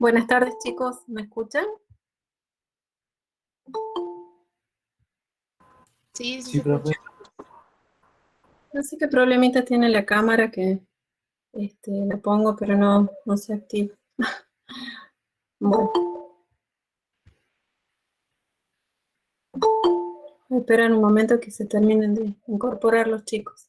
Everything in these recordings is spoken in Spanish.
Buenas tardes, chicos. ¿Me escuchan? Sí, sí se Sí, escucha. profe. No sé qué problemita tiene la cámara que la pongo, pero no se activa. Bueno, voy a esperar un momento que se terminen de incorporar los chicos.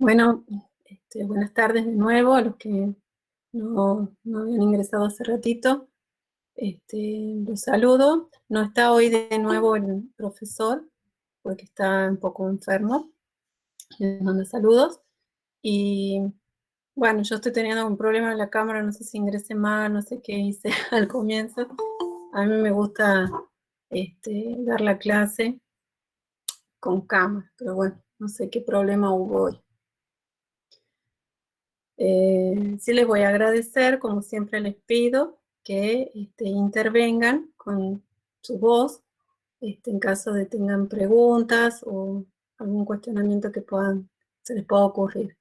Bueno, buenas tardes de nuevo a los que no habían ingresado hace ratito. Los saludo. No está hoy de nuevo el profesor porque está un poco enfermo. Les mando saludos. Y bueno, yo estoy teniendo un problema en la cámara, no sé si ingresé mal, no sé qué hice al comienzo. A mí me gusta dar la clase con cámara, pero bueno, no sé qué problema hubo hoy. Sí les voy a agradecer, como siempre les pido, que intervengan con su voz, en caso de tengan preguntas o algún cuestionamiento que se les pueda ocurrir.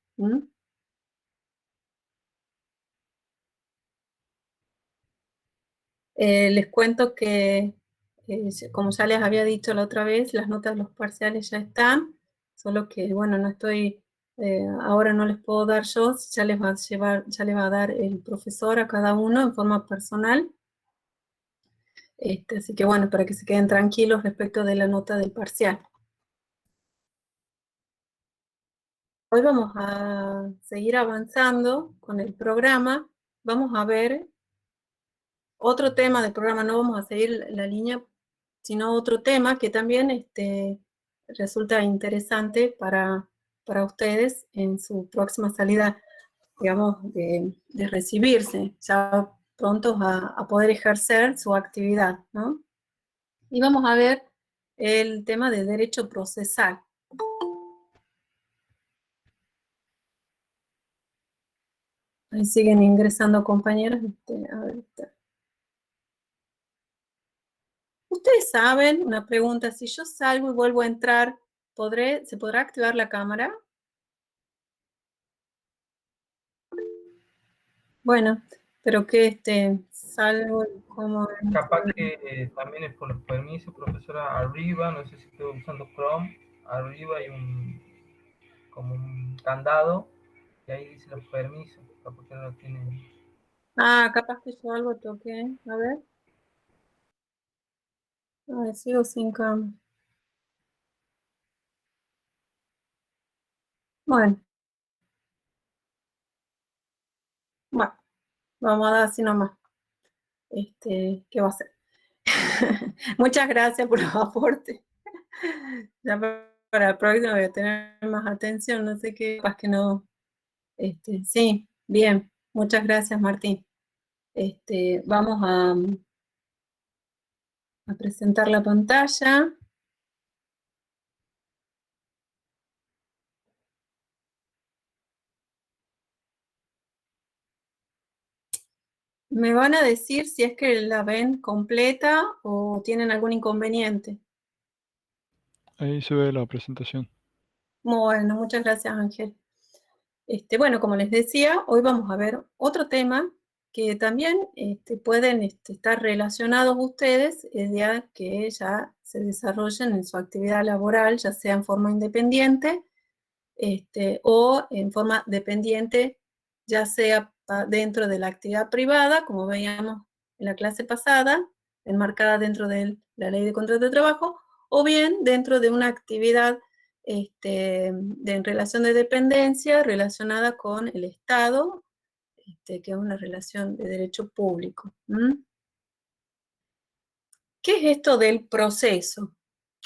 Les cuento que, como ya les había dicho la otra vez, las notas de los parciales ya están, solo que, bueno, ahora no les puedo dar yo, ya les va a ya les va a dar el profesor a cada uno en forma personal. Así que, bueno, para que se queden tranquilos respecto de la nota del parcial. Hoy vamos a seguir avanzando con el programa. Vamos a ver otro tema del programa, no vamos a seguir la línea, sino otro tema que también resulta interesante para ustedes en su próxima salida, digamos, de recibirse, ya prontos a poder ejercer su actividad, ¿no? Y vamos a ver el tema de derecho procesal. Ahí siguen ingresando compañeros. A ver, ustedes saben, una pregunta, si yo salgo y vuelvo a entrar, ¿se podrá activar la cámara? Bueno, pero que salgo como... Capaz que también es por los permisos, profesora. Arriba, no sé si estoy usando Chrome, arriba hay como un candado y ahí dice los permisos, capaz que no lo tienen. Ah, capaz que yo algo toqué. A ver. A ver, sigo sin cámara. Bueno, vamos a dar así nomás. ¿Qué va a hacer? Muchas gracias por los aportes. Ya para el próximo voy a tener más atención, no sé qué, capaz que no. Sí, bien. Muchas gracias, Martín. Vamos a presentar la pantalla. Me van a decir si es que la ven completa o tienen algún inconveniente. Ahí se ve la presentación. Bueno, muchas gracias, Ángel. Bueno, como les decía, hoy vamos a ver otro tema que también pueden estar relacionados ustedes el día que ya se desarrollen en su actividad laboral, ya sea en forma independiente o en forma dependiente, ya sea dentro de la actividad privada, como veíamos en la clase pasada, enmarcada dentro de la ley de contrato de trabajo, o bien dentro de una actividad en relación de dependencia relacionada con el Estado, que es una relación de derecho público. ¿Qué es esto del proceso?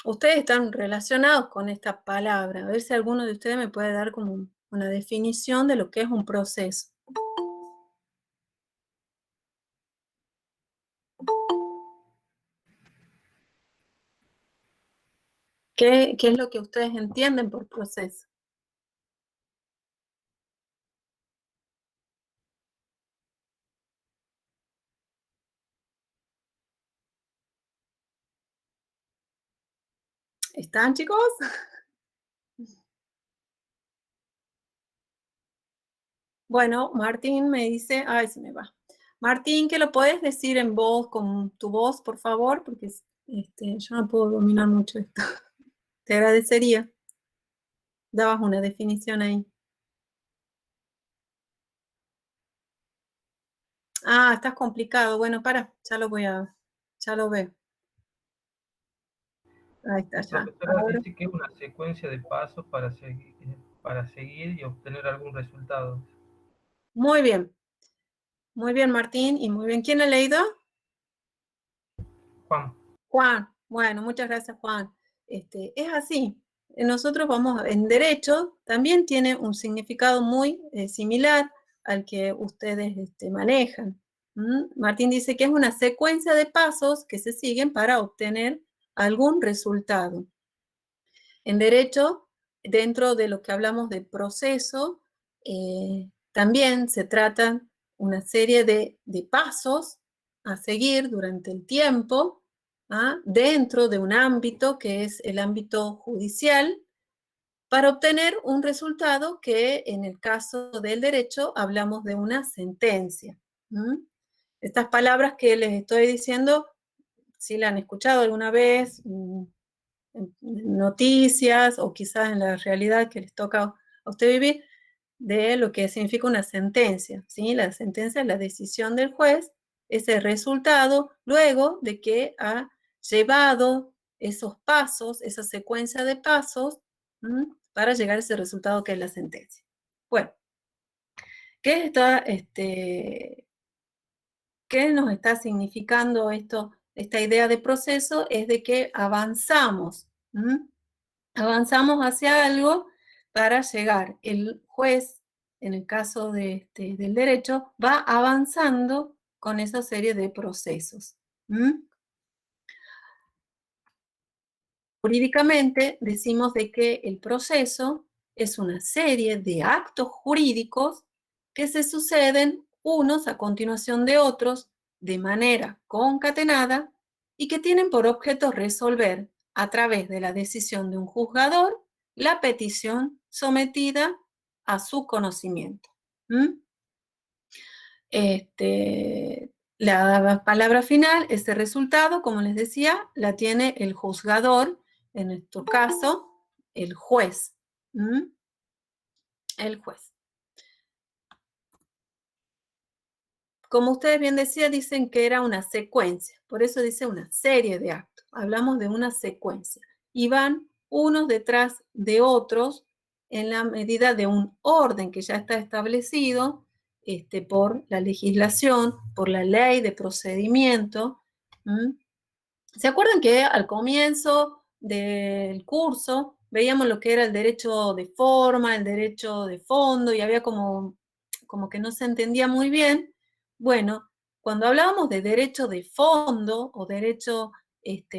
Ustedes están relacionados con esta palabra. A ver si alguno de ustedes me puede dar como una definición de lo que es un proceso. ¿Qué es lo que ustedes entienden por proceso? ¿Están, chicos? Bueno, Martín me dice, ay, se me va. Martín, ¿que lo puedes decir en voz, con tu voz, por favor? Porque yo no puedo dominar mucho esto. Te agradecería. Dabas una definición ahí. Ah, estás complicado. Bueno, ya lo veo. Ahí está, La ya. profesora Ahora. dice que es una secuencia de pasos para seguir y obtener algún resultado. Muy bien, Martín, y muy bien. ¿Quién ha leído? Juan. Juan. Bueno, muchas gracias, Juan. Es así. Nosotros en derecho, también tiene un significado muy similar al que ustedes manejan. Martín dice que es una secuencia de pasos que se siguen para obtener algún resultado. En derecho, dentro de lo que hablamos de proceso, también se tratan una serie de pasos a seguir durante el tiempo, dentro de un ámbito que es el ámbito judicial, para obtener un resultado que en el caso del derecho hablamos de una sentencia. Estas palabras que les estoy diciendo, si la han escuchado alguna vez, en noticias o quizás en la realidad que les toca a usted vivir, de lo que significa una sentencia. ¿Sí? La sentencia es la decisión del juez, ese resultado luego de que ha llevado esos pasos, esa secuencia de pasos, para llegar a ese resultado que es la sentencia. Bueno, ¿qué nos está significando esta idea de proceso? Es de que avanzamos. Avanzamos hacia algo para llegar. El juez, en el caso del derecho, va avanzando con esa serie de procesos. Jurídicamente decimos de que el proceso es una serie de actos jurídicos que se suceden unos a continuación de otros de manera concatenada y que tienen por objeto resolver a través de la decisión de un juzgador la petición sometida a su conocimiento. La palabra final, ese resultado, como les decía, la tiene el juzgador, en nuestro caso, el juez. El juez. Como ustedes bien decían, dicen que era una secuencia, por eso dice una serie de actos. Hablamos de una secuencia. Y van unos detrás de otros en la medida de un orden que ya está establecido por la legislación, por la ley de procedimiento. ¿Se acuerdan que al comienzo del curso veíamos lo que era el derecho de forma, el derecho de fondo, y había como que no se entendía muy bien? Bueno, cuando hablábamos de derecho de fondo o derecho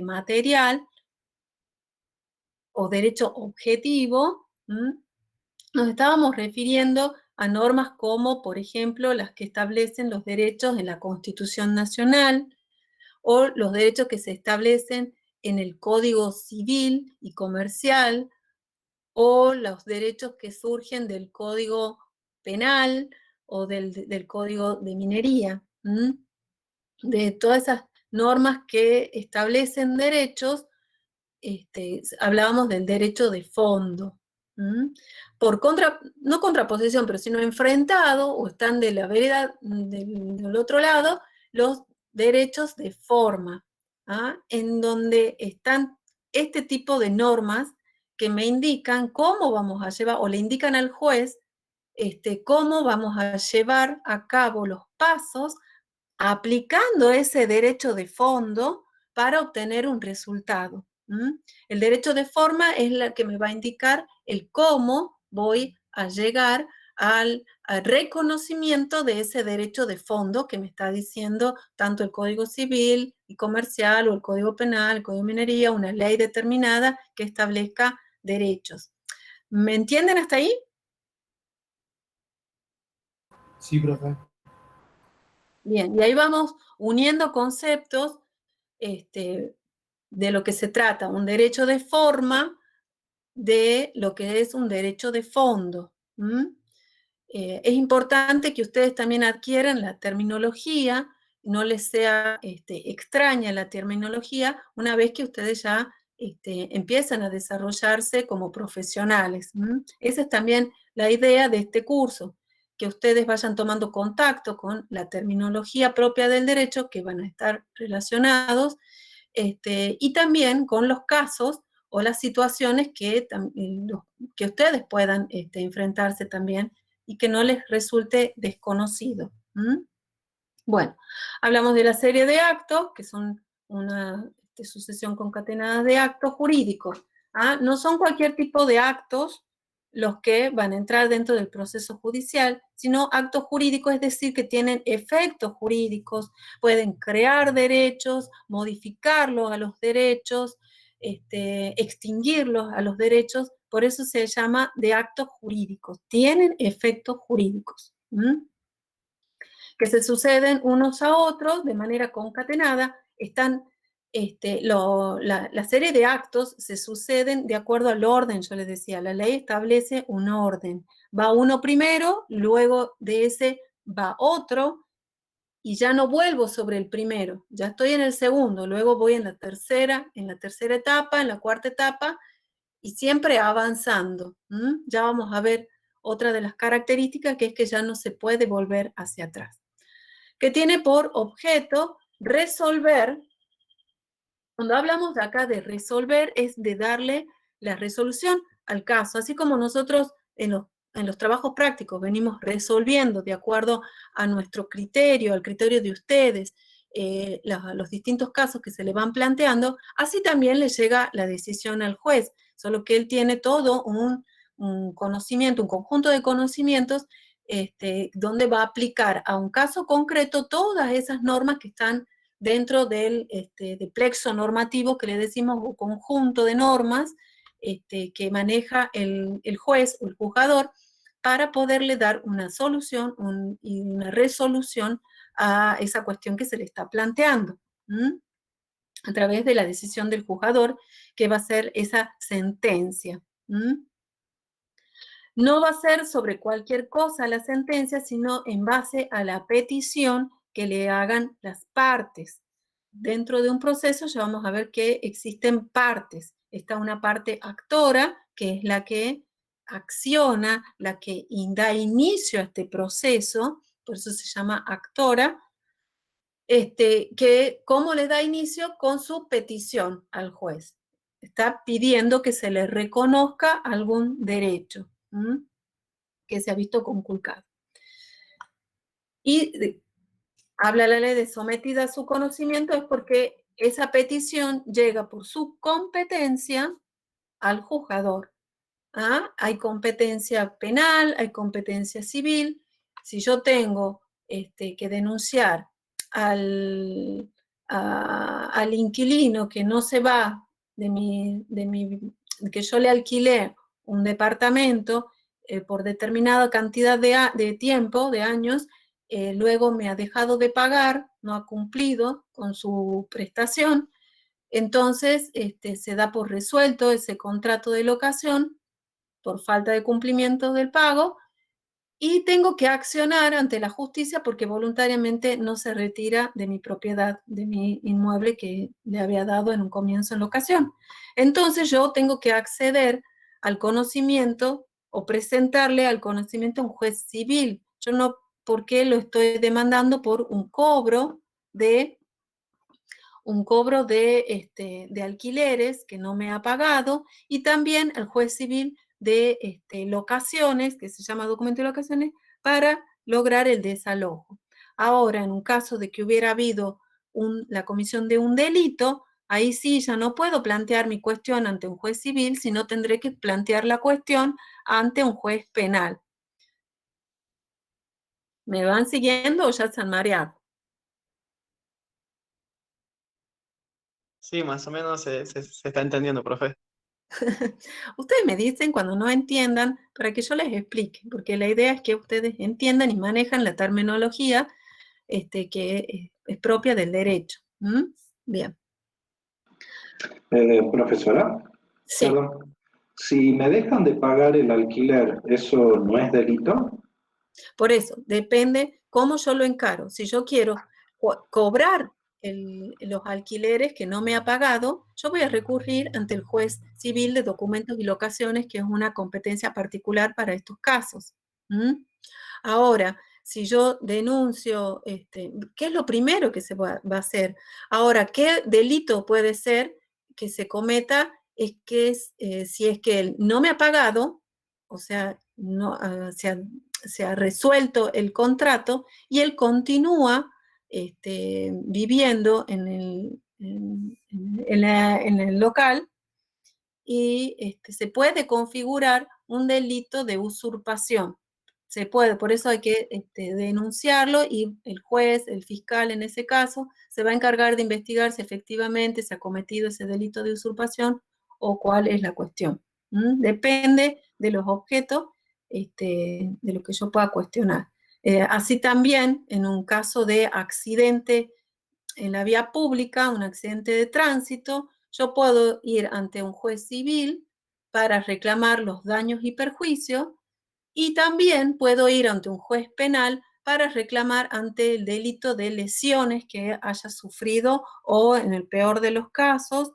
material o derecho objetivo, nos estábamos refiriendo a normas como, por ejemplo, las que establecen los derechos en la Constitución Nacional, o los derechos que se establecen en el Código Civil y Comercial, o los derechos que surgen del Código Penal o del Código de Minería. De todas esas normas que establecen derechos, hablábamos del derecho de fondo. No contraposición, pero sino enfrentado, o están de la vereda del otro lado, los derechos de forma, en donde están este tipo de normas que me indican cómo vamos a llevar, o le indican al juez cómo vamos a llevar a cabo los pasos aplicando ese derecho de fondo para obtener un resultado. El derecho de forma es la que me va a indicar el cómo voy a llegar al reconocimiento de ese derecho de fondo que me está diciendo tanto el Código Civil y Comercial o el Código Penal, el Código de Minería, una ley determinada que establezca derechos. ¿Me entienden hasta ahí? Sí, profe. Bien, y ahí vamos uniendo conceptos de lo que se trata, un derecho de forma de lo que es un derecho de fondo. Es importante que ustedes también adquieran la terminología, no les sea extraña la terminología una vez que ustedes ya empiezan a desarrollarse como profesionales. Esa es también la idea de este curso, que ustedes vayan tomando contacto con la terminología propia del derecho, que van a estar relacionados, y también con los casos o las situaciones que ustedes puedan enfrentarse también y que no les resulte desconocido. Bueno, hablamos de la serie de actos, que son una sucesión concatenada de actos jurídicos. No son cualquier tipo de actos los que van a entrar dentro del proceso judicial, sino actos jurídicos, es decir, que tienen efectos jurídicos, pueden crear derechos, modificarlos a los derechos, extinguirlos a los derechos, por eso se llama de actos jurídicos, tienen efectos jurídicos, que se suceden unos a otros de manera concatenada. Están, la serie de actos se suceden de acuerdo al orden, yo les decía, la ley establece un orden. Va uno primero, luego de ese va otro, y ya no vuelvo sobre el primero, ya estoy en el segundo, luego voy en la tercera etapa, en la cuarta etapa, y siempre avanzando. Ya vamos a ver otra de las características, que es que ya no se puede volver hacia atrás, que tiene por objeto resolver. Cuando hablamos de acá de resolver, es de darle la resolución al caso, así como nosotros en los trabajos prácticos venimos resolviendo de acuerdo a nuestro criterio, al criterio de ustedes, los distintos casos que se le van planteando, así también le llega la decisión al juez, solo que él tiene todo un conocimiento, un conjunto de conocimientos, donde va a aplicar a un caso concreto todas esas normas que están dentro del plexo normativo que le decimos, o conjunto de normas que maneja el juez o el juzgador para poderle dar una solución y una resolución a esa cuestión que se le está planteando, a través de la decisión del juzgador, que va a ser esa sentencia. No va a ser sobre cualquier cosa la sentencia, sino en base a la petición que le hagan las partes. Dentro de un proceso ya vamos a ver que existen partes. Está una parte actora, que es la que acciona, la que da inicio a este proceso, por eso se llama actora, que cómo le da inicio con su petición al juez. Está pidiendo que se le reconozca algún derecho que se ha visto conculcado. Y habla la ley de sometida a su conocimiento es porque esa petición llega por su competencia al juzgador. Hay competencia penal, hay competencia civil. Si yo tengo que denunciar al inquilino que no se va que yo le alquilé un departamento por determinada cantidad de tiempo, de años, luego me ha dejado de pagar, no ha cumplido con su prestación, entonces se da por resuelto ese contrato de locación por falta de cumplimiento del pago y tengo que accionar ante la justicia porque voluntariamente no se retira de mi propiedad, de mi inmueble que le había dado en un comienzo en locación. Entonces yo tengo que acceder al conocimiento o presentarle al conocimiento a un juez civil. Yo no, ¿por qué lo estoy demandando? Por un cobro de alquileres que no me ha pagado, y también el juez civil de locaciones, que se llama documento de locaciones, para lograr el desalojo. Ahora, en un caso de que hubiera habido la comisión de un delito, ahí sí ya no puedo plantear mi cuestión ante un juez civil, sino tendré que plantear la cuestión ante un juez penal. ¿Me van siguiendo o ya se han mareado? Sí, más o menos se está entendiendo, profe. Ustedes me dicen cuando no entiendan para que yo les explique, porque la idea es que ustedes entiendan y manejan la terminología que es propia del derecho. Bien. Profesora, Sí. perdón. Si me dejan de pagar el alquiler, ¿eso no es delito? Por eso, depende cómo yo lo encaro. Si yo quiero cobrar los alquileres que no me ha pagado, yo voy a recurrir ante el juez civil de documentos y locaciones, que es una competencia particular para estos casos. Ahora, si yo denuncio, ¿qué es lo primero que se va a hacer? Ahora, ¿qué delito puede ser que se cometa? Es que si es que él no me ha pagado, o sea, no, se ha resuelto el contrato y él continúa viviendo en el local, y se puede configurar un delito de usurpación. Se puede, por eso hay que denunciarlo, y el juez, el fiscal en ese caso, se va a encargar de investigar si efectivamente se ha cometido ese delito de usurpación o cuál es la cuestión. Depende de los objetos de lo que yo pueda cuestionar. Así también, en un caso de accidente en la vía pública, un accidente de tránsito, yo puedo ir ante un juez civil para reclamar los daños y perjuicios, y también puedo ir ante un juez penal para reclamar ante el delito de lesiones que haya sufrido, o en el peor de los casos,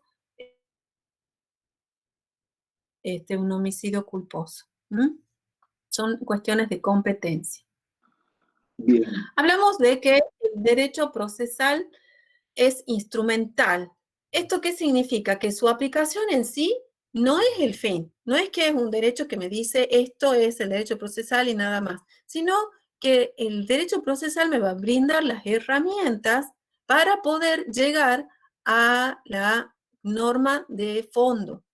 un homicidio culposo. Son cuestiones de competencia. Bien. Hablamos de que el derecho procesal es instrumental. ¿Esto qué significa? Que su aplicación en sí no es el fin, no es que es un derecho que me dice esto es el derecho procesal y nada más, sino que el derecho procesal me va a brindar las herramientas para poder llegar a la norma de fondo,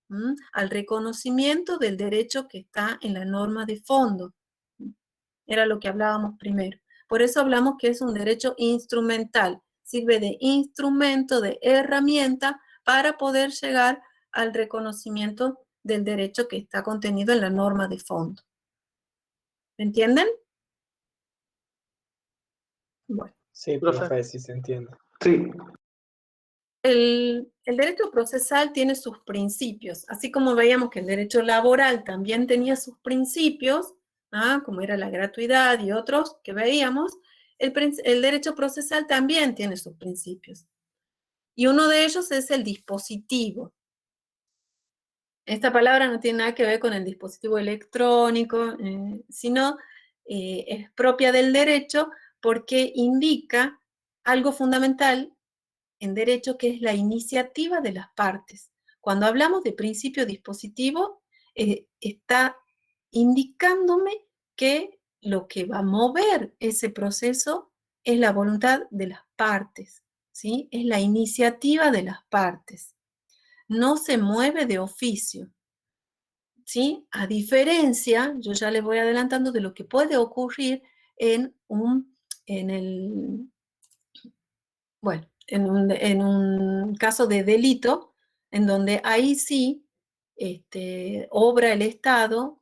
al reconocimiento del derecho que está en la norma de fondo. Era lo que hablábamos primero. Por eso hablamos que es un derecho instrumental. Sirve de instrumento, de herramienta para poder llegar al reconocimiento del derecho que está contenido en la norma de fondo. ¿Me entienden? Bueno. Sí, Profe. profe, sí se entiende. Sí, El derecho procesal tiene sus principios, así como veíamos que el derecho laboral también tenía sus principios, como era la gratuidad y otros que veíamos, el derecho procesal también tiene sus principios. Y uno de ellos es el dispositivo. Esta palabra no tiene nada que ver con el dispositivo electrónico, sino es propia del derecho porque indica algo fundamental en derecho, que es la iniciativa de las partes. Cuando hablamos de principio dispositivo, está indicándome que lo que va a mover ese proceso es la voluntad de las partes, ¿sí? Es la iniciativa de las partes. No se mueve de oficio, ¿sí? A diferencia, yo ya les voy adelantando de lo que puede ocurrir en un caso de delito, en donde ahí sí obra el Estado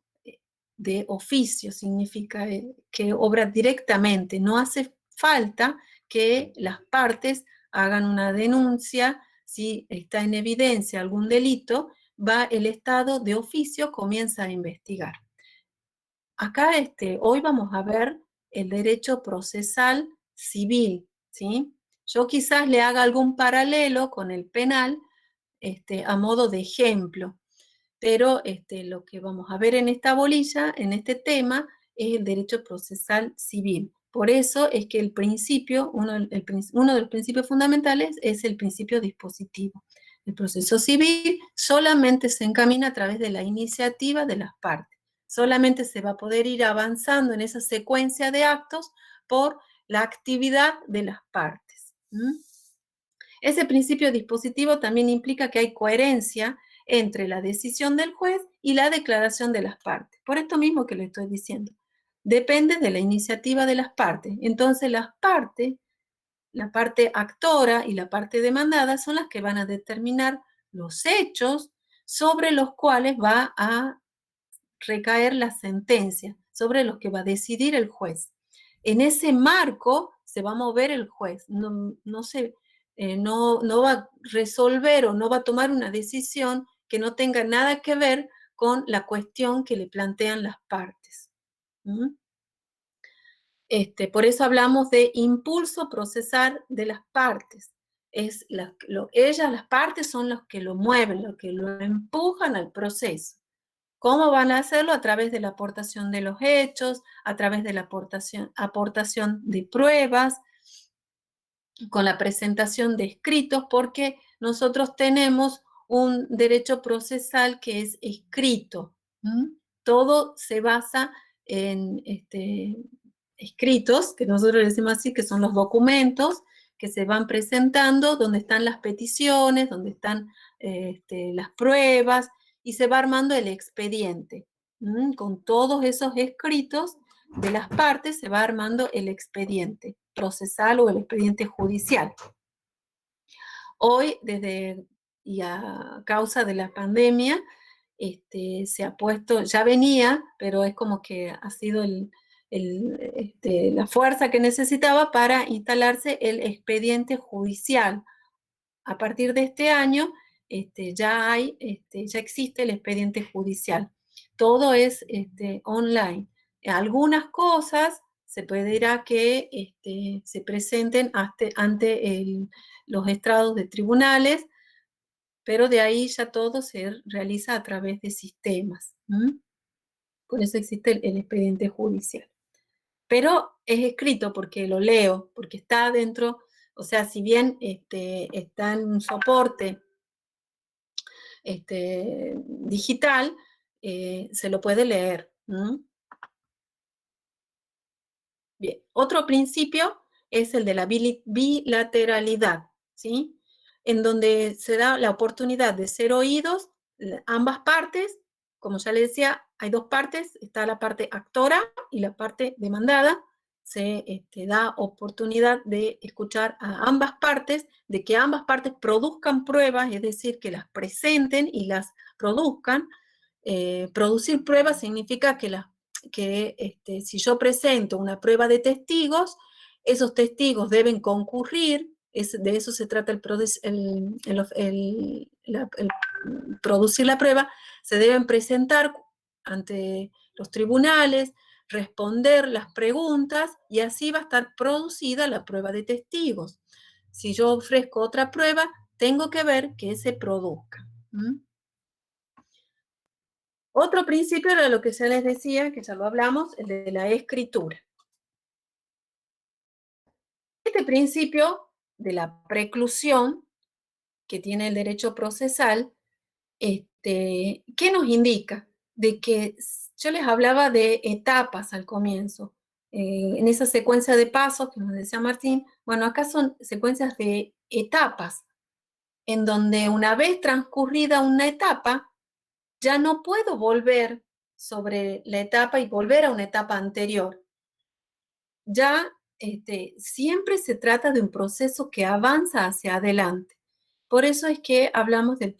de oficio, significa que obra directamente, no hace falta que las partes hagan una denuncia. Si está en evidencia algún delito, va el Estado de oficio, comienza a investigar. Acá hoy vamos a ver el derecho procesal civil, ¿sí? Yo quizás le haga algún paralelo con el penal a modo de ejemplo, pero lo que vamos a ver en esta bolilla, en este tema, es el derecho procesal civil. Por eso es que el principio, uno de los principios fundamentales es el principio dispositivo. El proceso civil solamente se encamina a través de la iniciativa de las partes. Solamente se va a poder ir avanzando en esa secuencia de actos por la actividad de las partes. Ese principio dispositivo también implica que hay coherencia entre la decisión del juez y la declaración de las partes. Por esto mismo que le estoy diciendo. Depende de la iniciativa de las partes. Entonces las partes, la parte actora y la parte demandada, son las que van a determinar los hechos sobre los cuales va a recaer la sentencia, sobre los que va a decidir el juez. En ese marco se va a mover el juez, no va a resolver o no va a tomar una decisión que no tenga nada que ver con la cuestión que le plantean las partes. Por eso hablamos de impulso procesal de las partes. Las partes son los que lo mueven, los que lo empujan al proceso. ¿Cómo van a hacerlo? A través de la aportación de los hechos, a través de la aportación de pruebas, con la presentación de escritos, porque nosotros tenemos un derecho procesal que es escrito. Todo se basa en escritos, que nosotros decimos así, que son los documentos que se van presentando, donde están las peticiones, donde están las pruebas, y se va armando el expediente. Con todos esos escritos de las partes se va armando el expediente procesal o el expediente judicial. Hoy, y a causa de la pandemia, se ha puesto, ya venía, pero es como que ha sido la fuerza que necesitaba para instalarse el expediente judicial. A partir de este año, ya existe el expediente judicial. Todo es online. Algunas cosas se pedirá que se presenten ante los estrados de tribunales, pero de ahí ya todo se realiza a través de sistemas. Por eso existe el expediente judicial. Pero es escrito porque lo leo, porque está dentro, o sea, si bien está en un soporte digital, se lo puede leer. Bien, otro principio es el de la bilateralidad, ¿sí? En donde se da la oportunidad de ser oídos ambas partes. Como ya les decía, hay dos partes, está la parte actora y la parte demandada. Se da oportunidad de escuchar a ambas partes, de que ambas partes produzcan pruebas, es decir, que las presenten y las produzcan. Producir pruebas significa que que si yo presento una prueba de testigos, esos testigos deben concurrir, de eso se trata el producir la prueba, se deben presentar ante los tribunales, responder las preguntas y así va a estar producida la prueba de testigos. Si yo ofrezco otra prueba, tengo que ver que se produzca. Otro principio era lo que ya les decía, que ya lo hablamos, el de la escritura. Este principio de la preclusión que tiene el derecho procesal, ¿qué nos indica? De que yo les hablaba de etapas al comienzo. En esa secuencia de pasos que nos decía Martín, bueno, acá son secuencias de etapas, en donde una vez transcurrida una etapa, ya no puedo volver sobre la etapa y volver a una etapa anterior. Ya siempre se trata de un proceso que avanza hacia adelante. Por eso es que hablamos del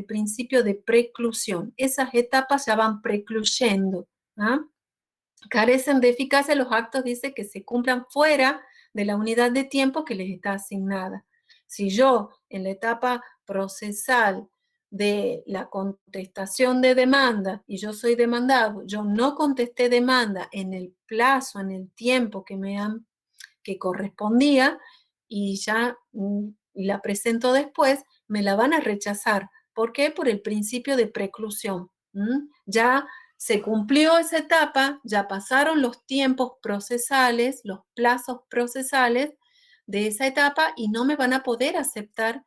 principio de preclusión. Esas etapas ya van precluyendo. ¿Ah? Carecen de eficacia los actos, dice, que se cumplan fuera de la unidad de tiempo que les está asignada. Si yo en la etapa procesal de la contestación de demanda y yo soy demandado, yo no contesté demanda en el plazo, en el tiempo que correspondía y ya la presento después, me la van a rechazar. ¿Por qué? Por el principio de preclusión. Ya se cumplió esa etapa, ya pasaron los tiempos procesales, los plazos procesales de esa etapa y no me van a poder aceptar,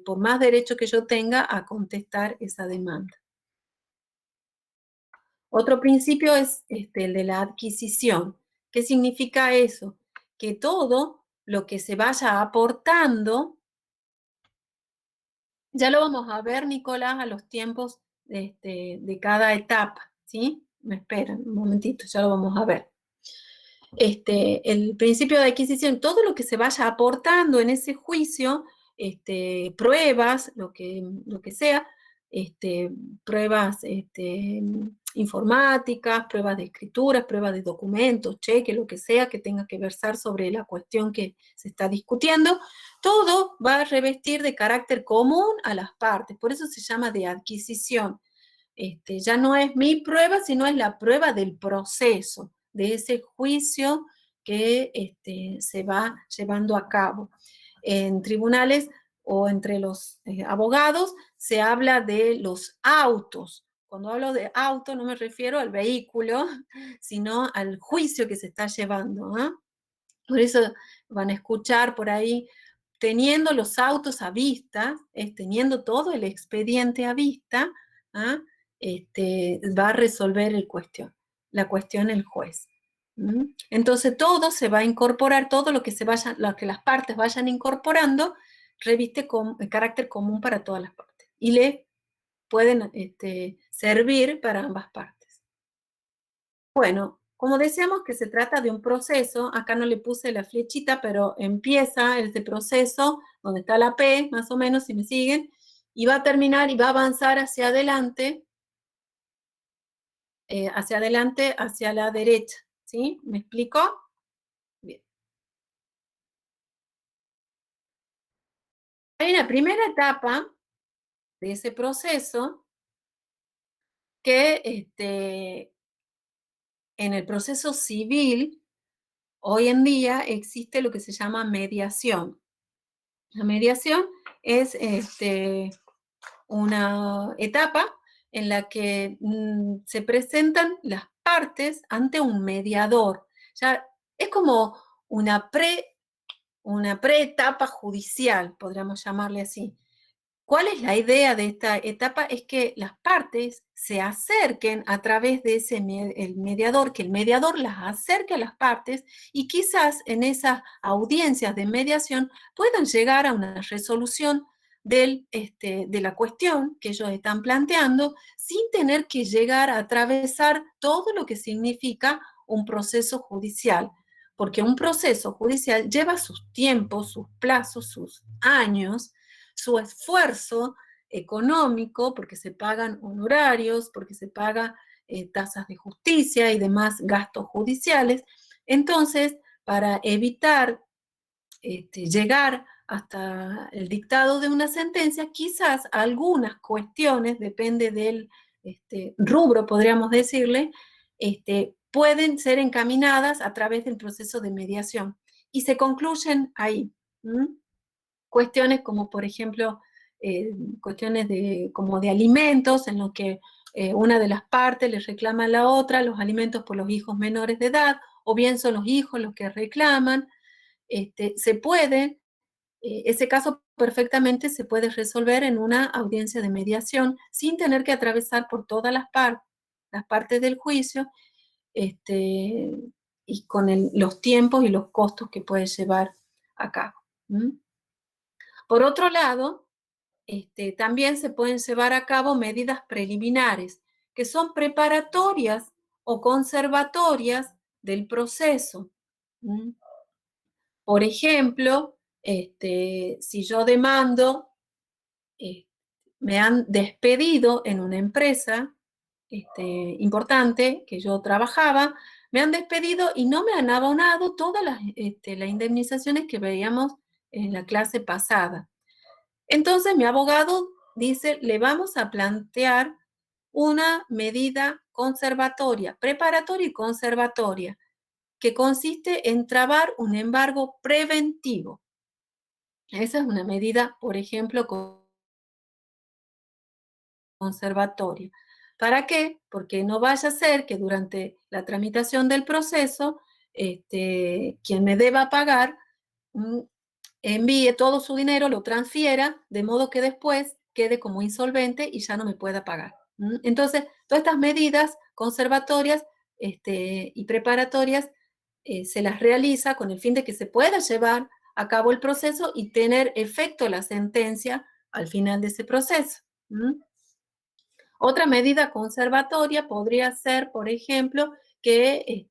por más derecho que yo tenga, a contestar esa demanda. Otro principio es el de la adquisición. ¿Qué significa eso? Que todo lo que se vaya aportando, ya lo vamos a ver, Nicolás, a los tiempos de cada etapa, ¿sí? Me esperan un momentito, ya lo vamos a ver. El principio de adquisición, todo lo que se vaya aportando en ese juicio, pruebas, lo que sea, pruebas informáticas, pruebas de escrituras, pruebas de documentos, cheque, lo que sea que tenga que versar sobre la cuestión que se está discutiendo, todo va a revestir de carácter común a las partes, por eso se llama de adquisición. Ya no es mi prueba, sino es la prueba del proceso, de ese juicio que se va llevando a cabo. En tribunales o entre los abogados se habla de los autos. Cuando hablo de auto no me refiero al vehículo, sino al juicio que se está llevando. Por eso van a escuchar por ahí, teniendo los autos a vista, teniendo todo el expediente a vista, va a resolver la cuestión el juez. Entonces todo se va a incorporar, todo lo que las partes vayan incorporando, reviste con carácter común para todas las partes y le pueden servir para ambas partes. Bueno, como decíamos que se trata de un proceso, acá no le puse la flechita, pero empieza este proceso, donde está la P, más o menos, si me siguen, y va a terminar y va a avanzar hacia adelante, hacia la derecha, ¿sí? ¿Me explico? Bien. Hay una primera etapa de ese proceso que en el proceso civil, hoy en día existe lo que se llama mediación. La mediación es una etapa en la que se presentan las partes ante un mediador. Ya es como una pre-etapa judicial, podríamos llamarle así. ¿Cuál es la idea de esta etapa? Es que las partes se acerquen a través de el mediador, que el mediador las acerque a las partes y quizás en esas audiencias de mediación puedan llegar a una resolución de la cuestión que ellos están planteando sin tener que llegar a atravesar todo lo que significa un proceso judicial. Porque un proceso judicial lleva sus tiempos, sus plazos, sus años, su esfuerzo económico, porque se pagan honorarios, porque se paga tasas de justicia y demás gastos judiciales. Entonces, para evitar llegar hasta el dictado de una sentencia, quizás algunas cuestiones, depende del rubro, podríamos decirle, pueden ser encaminadas a través del proceso de mediación y se concluyen ahí. Cuestiones como, por ejemplo, cuestiones como de alimentos, en los que una de las partes le reclama a la otra los alimentos por los hijos menores de edad, o bien son los hijos los que reclaman. Se puede, ese caso perfectamente se puede resolver en una audiencia de mediación sin tener que atravesar por todas las partes del juicio, y con los tiempos y los costos que puede llevar a cabo. Por otro lado, también se pueden llevar a cabo medidas preliminares, que son preparatorias o conservatorias del proceso. Por ejemplo, si yo demando, me han despedido en una empresa importante que yo trabajaba, me han despedido y no me han abonado todas las indemnizaciones que veíamos en la clase pasada. Entonces mi abogado dice, le vamos a plantear una medida conservatoria, preparatoria y conservatoria, que consiste en trabar un embargo preventivo. Esa es una medida, por ejemplo, conservatoria. ¿Para qué? Porque no vaya a ser que durante la tramitación del proceso, quien me deba pagar envíe todo su dinero, lo transfiera, de modo que después quede como insolvente y ya no me pueda pagar. Entonces, todas estas medidas conservatorias y preparatorias se las realiza con el fin de que se pueda llevar a cabo el proceso y tener efecto la sentencia al final de ese proceso. Otra medida conservatoria podría ser, por ejemplo, que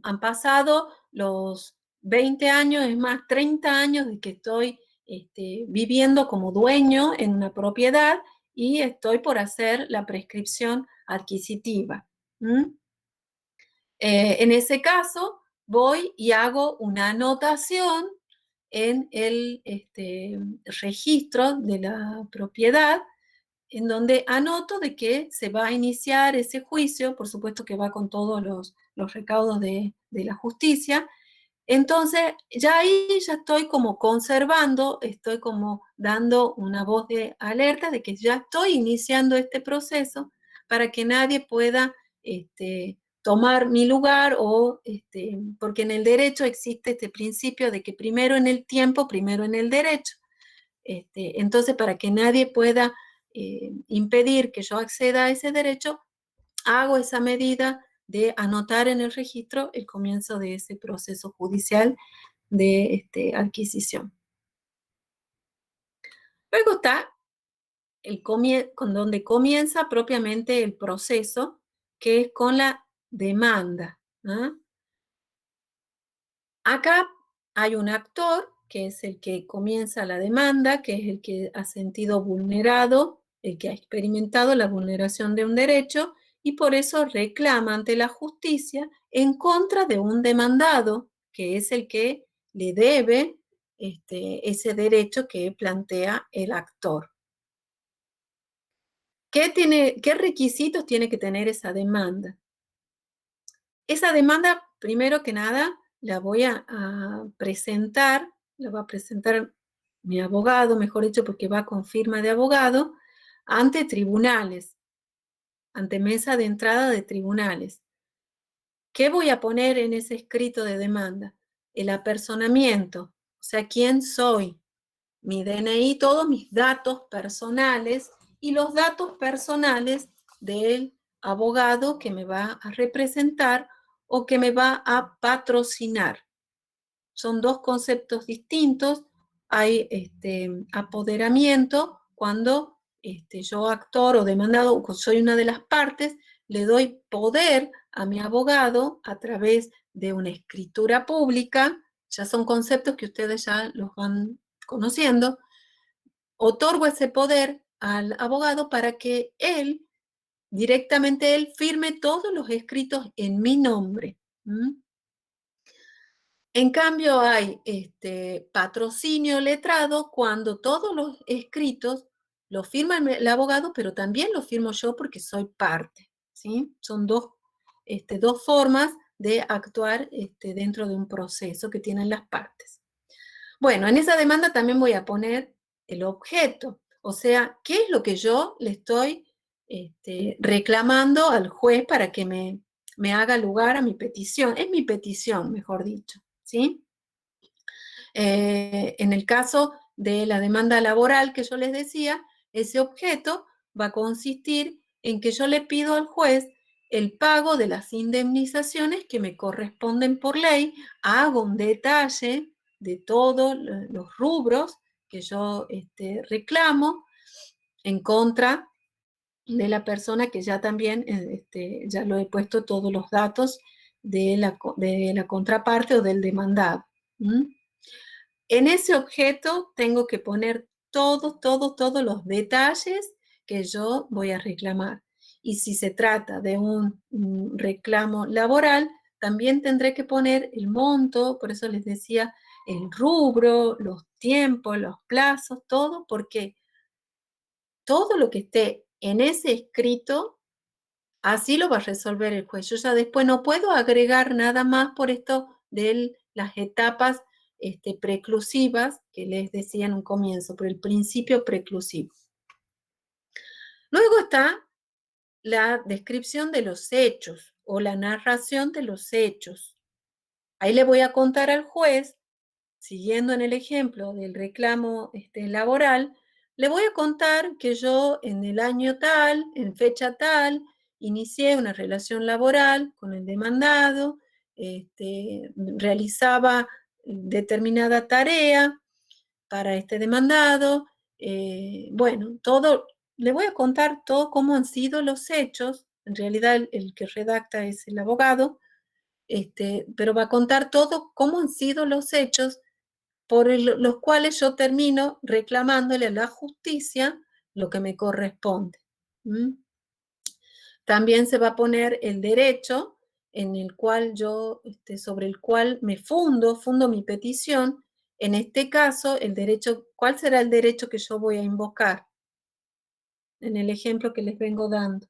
han pasado los 20 años, es más, 30 años de que estoy viviendo como dueño en una propiedad y estoy por hacer la prescripción adquisitiva. En ese caso, voy y hago una anotación en el registro de la propiedad, en donde anoto de que se va a iniciar ese juicio, por supuesto que va con todos los recaudos de la justicia. Entonces, ya ahí ya estoy como conservando, estoy como dando una voz de alerta de que ya estoy iniciando este proceso para que nadie pueda tomar mi lugar, porque en el derecho existe este principio de que primero en el tiempo, primero en el derecho. Entonces, para que nadie pueda impedir que yo acceda a ese derecho, hago esa medida de anotar en el registro el comienzo de ese proceso judicial de adquisición. Luego está con donde comienza propiamente el proceso, que es con la demanda. Acá hay un actor, que es el que comienza la demanda, que es el que ha sentido vulnerado, el que ha experimentado la vulneración de un derecho, y por eso reclama ante la justicia en contra de un demandado, que es el que le debe ese derecho que plantea el actor. ¿Qué requisitos tiene que tener esa demanda? Esa demanda, primero que nada, la voy a presentar, la va a presentar mi abogado, mejor dicho, porque va con firma de abogado, ante tribunales, ante mesa de entrada de tribunales. ¿Qué voy a poner en ese escrito de demanda? El apersonamiento, o sea, quién soy, mi DNI, todos mis datos personales y los datos personales del abogado que me va a representar o que me va a patrocinar. Son dos conceptos distintos. Hay apoderamiento cuando yo, actor o demandado, soy una de las partes, le doy poder a mi abogado a través de una escritura pública. Ya son conceptos que ustedes ya los van conociendo. Otorgo ese poder al abogado para que él, directamente él, firme todos los escritos en mi nombre. En cambio, hay patrocinio letrado cuando todos los escritos los firma el abogado, pero también los firmo yo porque soy parte, ¿sí? Son dos formas de actuar dentro de un proceso que tienen las partes. Bueno, en esa demanda también voy a poner el objeto, o sea, ¿qué es lo que yo le estoy reclamando al juez para que me haga lugar a mi petición? Es mi petición, mejor dicho, ¿sí? En el caso de la demanda laboral que yo les decía, ese objeto va a consistir en que yo le pido al juez el pago de las indemnizaciones que me corresponden por ley, hago un detalle de todos los rubros que yo reclamo en contra de la persona que ya también, ya lo he puesto todos los datos de la contraparte o del demandado. En ese objeto tengo que poner todos los detalles que yo voy a reclamar. Y si se trata de un reclamo laboral, también tendré que poner el monto, por eso les decía, el rubro, los tiempos, los plazos, todo, porque todo lo que esté en ese escrito, así lo va a resolver el juez. Yo ya después no puedo agregar nada más por esto de las etapas preclusivas que les decía en un comienzo, por el principio preclusivo. Luego está la descripción de los hechos o la narración de los hechos. Ahí le voy a contar al juez, siguiendo en el ejemplo del reclamo laboral, le voy a contar que yo en el año tal, en fecha tal, inicié una relación laboral con el demandado, realizaba determinada tarea para este demandado, bueno, todo, le voy a contar todo cómo han sido los hechos, en realidad el que redacta es el abogado, pero va a contar todo cómo han sido los hechos por los cuales yo termino reclamándole a la justicia lo que me corresponde. También se va a poner el derecho en el cual yo, sobre el cual me fundo mi petición. En este caso, el derecho, ¿cuál será el derecho que yo voy a invocar? En el ejemplo que les vengo dando.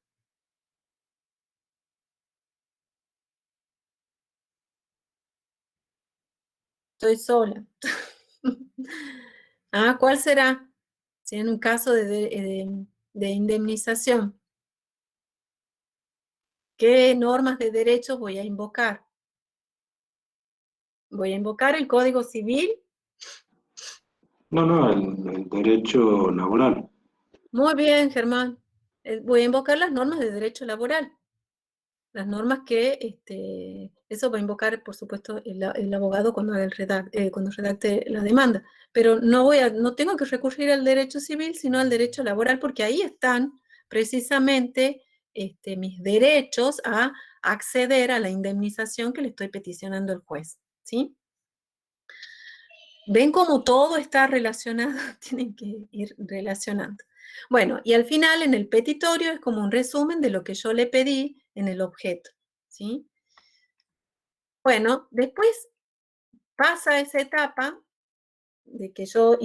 Estoy sola. ¿Cuál será? Si en un caso de indemnización. ¿Qué normas de derechos voy a invocar? Voy a invocar el Código Civil. No, el derecho laboral. Muy bien, Germán. Voy a invocar las normas de derecho laboral. Las normas que, eso va a invocar, por supuesto, el abogado cuando redacte la demanda. Pero no tengo que recurrir al derecho civil, sino al derecho laboral, porque ahí están precisamente mis derechos a acceder a la indemnización que le estoy peticionando al juez, ¿sí? ¿Ven cómo todo está relacionado? Tienen que ir relacionando. Bueno, y al final en el petitorio es como un resumen de lo que yo le pedí en el objeto, ¿sí? Bueno, después pasa esa etapa de que yo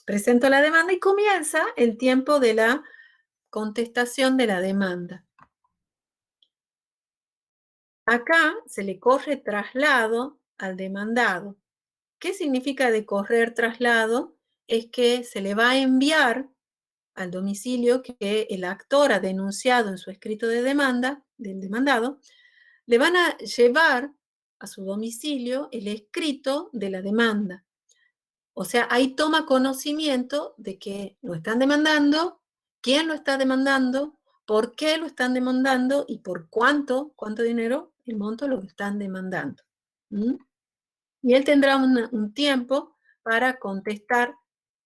presento la demanda y comienza el tiempo de la contestación de la demanda. Acá se le corre traslado al demandado. ¿Qué significa de correr traslado? Es que se le va a enviar al domicilio que el actor ha denunciado en su escrito de demanda, del demandado, le van a llevar a su domicilio el escrito de la demanda. O sea, ahí toma conocimiento de que lo están demandando, quién lo está demandando, por qué lo están demandando y por cuánto dinero, el monto lo están demandando. Y él tendrá un tiempo para contestar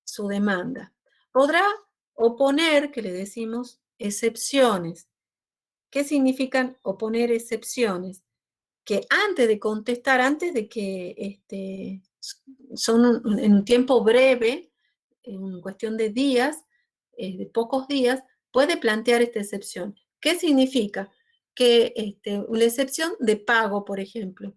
su demanda. Podrá oponer, que le decimos, excepciones. ¿Qué significan oponer excepciones? Que antes de contestar, antes de que son en un tiempo breve, en cuestión de días, de pocos días, puede plantear esta excepción. ¿Qué significa? Que una excepción de pago, por ejemplo.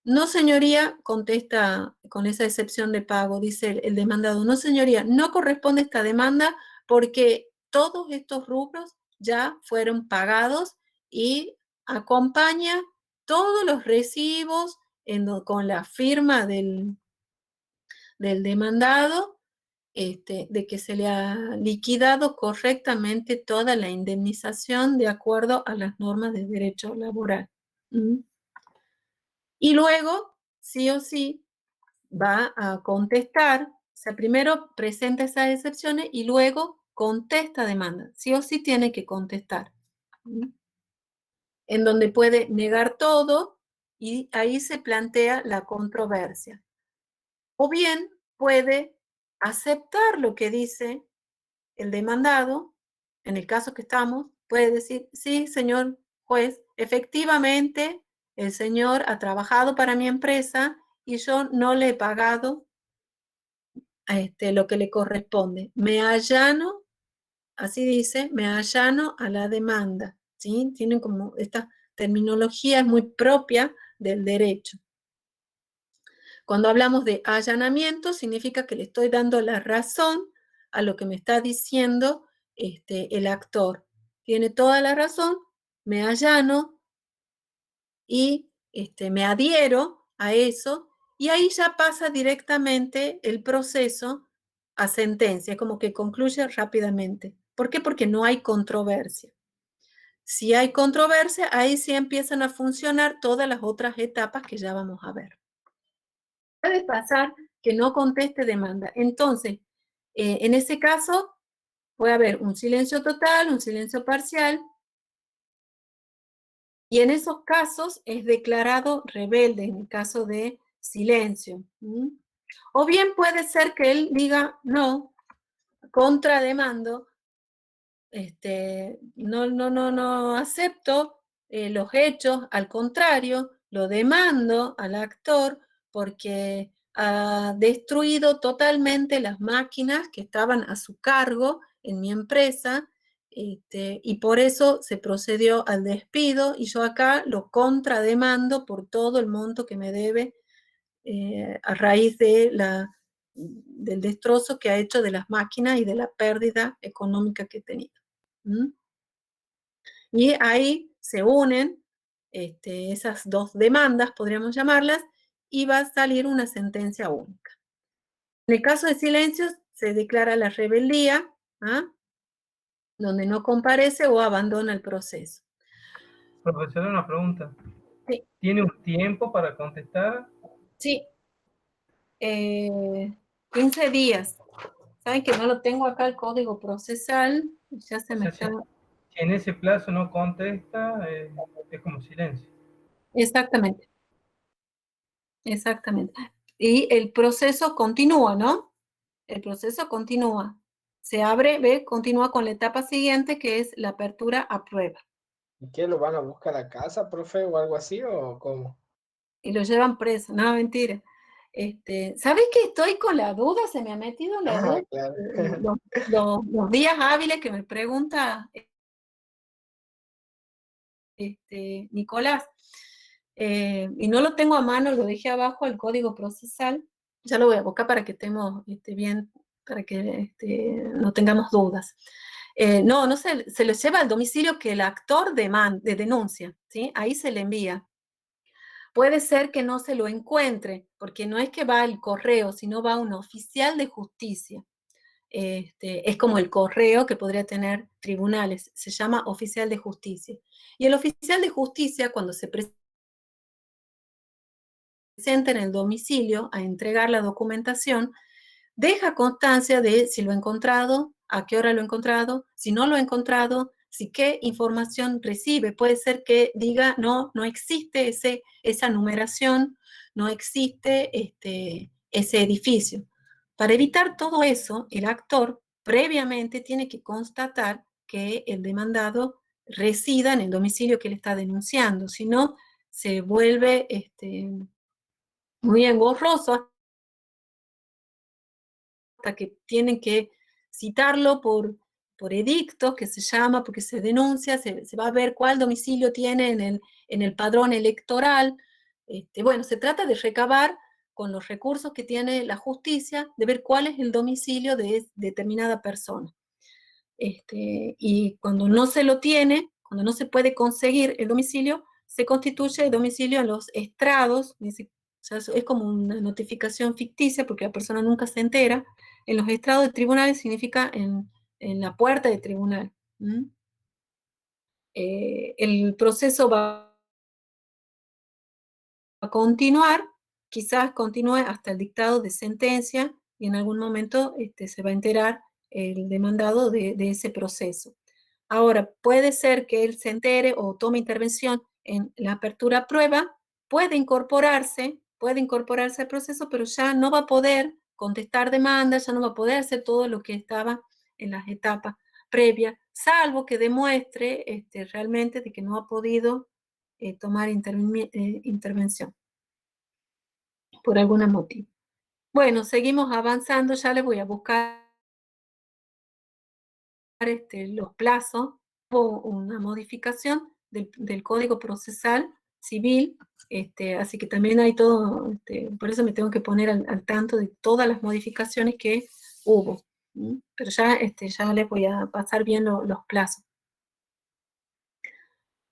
No, señoría, contesta con esa excepción de pago, dice el demandado. No, señoría, no corresponde esta demanda porque todos estos rubros ya fueron pagados y acompaña todos los recibos con la firma del demandado, de que se le ha liquidado correctamente toda la indemnización de acuerdo a las normas de derecho laboral. ¿Mm? Y luego, sí o sí, va a contestar, o sea, primero presenta esas excepciones y luego contesta demanda. Sí o sí tiene que contestar. ¿Mm? En donde puede negar todo y ahí se plantea la controversia. O bien puede aceptar lo que dice el demandado, en el caso que estamos, puede decir, sí, señor juez, efectivamente el señor ha trabajado para mi empresa y yo no le he pagado lo que le corresponde. Me allano, así dice, me allano a la demanda, ¿sí? Tienen como esta terminología muy propia del derecho. Cuando hablamos de allanamiento, significa que le estoy dando la razón a lo que me está diciendo el actor. Tiene toda la razón, me allano y me adhiero a eso, y ahí ya pasa directamente el proceso a sentencia, como que concluye rápidamente. ¿Por qué? Porque no hay controversia. Si hay controversia, ahí sí empiezan a funcionar todas las otras etapas que ya vamos a ver. Puede pasar que no conteste demanda. Entonces, en ese caso, puede haber un silencio total, un silencio parcial, y en esos casos es declarado rebelde, en el caso de silencio. O bien puede ser que él diga, no, contrademando, no acepto los hechos, al contrario, lo demando al actor porque ha destruido totalmente las máquinas que estaban a su cargo en mi empresa, y por eso se procedió al despido y yo acá lo contrademando por todo el monto que me debe a raíz del destrozo que ha hecho de las máquinas y de la pérdida económica que he tenido. ¿Mm? Y ahí se unen esas dos demandas, podríamos llamarlas, y va a salir una sentencia única. En el caso de silencios, se declara la rebeldía, donde no comparece o abandona el proceso. Profesora, una pregunta. Sí. ¿Tiene un tiempo para contestar? Sí. 15 días. Saben que no lo tengo acá el código procesal, ya se me está... Si en ese plazo no contesta, es como silencio. Exactamente. Exactamente. Y el proceso continúa, ¿no? El proceso continúa. Se abre, continúa con la etapa siguiente, que es la apertura a prueba. ¿Y qué, lo van a buscar a casa, profe, o algo así, o cómo? Y lo llevan preso, no, mentira. ¿Sabes que estoy con la duda? Se me ha metido la duda. Claro. Los días hábiles que me pregunta Nicolás, y no lo tengo a mano, lo dejé abajo el código procesal, ya lo voy a buscar para que estemos bien, para que no tengamos dudas. No se lo lleva al domicilio que el actor denuncia, ¿sí? Ahí se le envía. Puede ser que no se lo encuentre, porque no es que va al correo, sino va a un oficial de justicia. Es como el correo que podría tener tribunales, se llama oficial de justicia. Y el oficial de justicia, cuando se presenta en el domicilio a entregar la documentación, deja constancia de si lo ha encontrado, a qué hora lo ha encontrado, si no lo ha encontrado, si qué información recibe. Puede ser que diga, no existe esa numeración, no existe ese edificio. Para evitar todo eso, el actor previamente tiene que constatar que el demandado resida en el domicilio que él está denunciando, si no se vuelve muy engorroso hasta que tienen que citarlo por edictos, que se llama, porque se denuncia, se va a ver cuál domicilio tiene en el padrón electoral. Bueno, se trata de recabar con los recursos que tiene la justicia, de ver cuál es el domicilio de determinada persona. Y cuando no se lo tiene, cuando no se puede conseguir el domicilio, se constituye el domicilio en los estrados, o sea, es como una notificación ficticia porque la persona nunca se entera. En los estrados de tribunales significa en la puerta del tribunal. El proceso va a continuar, quizás continúe hasta el dictado de sentencia y en algún momento se va a enterar el demandado de ese proceso. Ahora, puede ser que él se entere o tome intervención en la apertura a prueba, puede incorporarse al proceso, pero ya no va a poder contestar demandas, ya no va a poder hacer todo lo que estaba en las etapas previas, salvo que demuestre realmente de que no ha podido tomar intervención por algún motivo. Bueno, seguimos avanzando, ya les voy a buscar los plazos. Hubo una modificación del Código Procesal Civil, así que también hay todo, por eso me tengo que poner al tanto de todas las modificaciones que hubo. Pero ya les voy a pasar bien los plazos.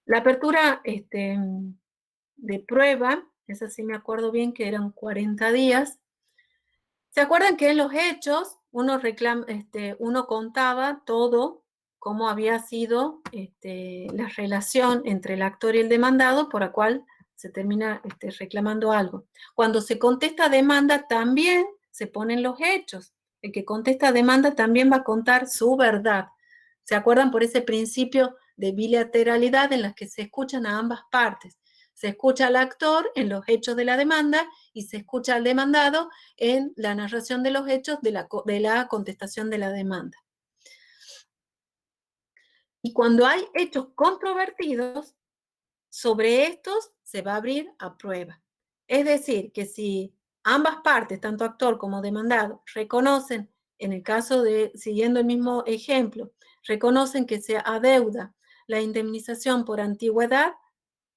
La apertura de prueba, esa sí me acuerdo bien que eran 40 días. ¿Se acuerdan que en los hechos uno contaba todo cómo había sido la relación entre el actor y el demandado por la cual se termina reclamando algo? Cuando se contesta demanda también se ponen los hechos. El que contesta demanda también va a contar su verdad. ¿Se acuerdan por ese principio de bilateralidad en la que se escuchan a ambas partes? Se escucha al actor en los hechos de la demanda y se escucha al demandado en la narración de los hechos de la contestación de la demanda. Y cuando hay hechos controvertidos, sobre estos se va a abrir a prueba. Es decir, que si ambas partes, tanto actor como demandado, reconocen, en el caso de, siguiendo el mismo ejemplo, reconocen que se adeuda la indemnización por antigüedad,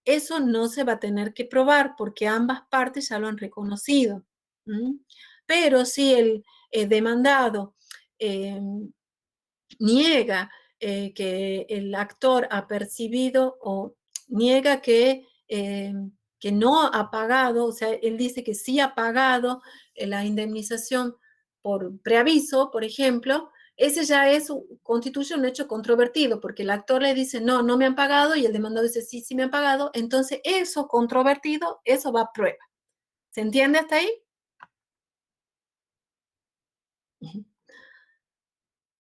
eso no se va a tener que probar porque ambas partes ya lo han reconocido. Pero si el demandado niega que el actor ha percibido o niega que no ha pagado, o sea, él dice que sí ha pagado la indemnización por preaviso, por ejemplo, ese ya constituye un hecho controvertido, porque el actor le dice, no, no me han pagado, y el demandado dice, sí, sí me han pagado, entonces eso controvertido, eso va a prueba. ¿Se entiende hasta ahí?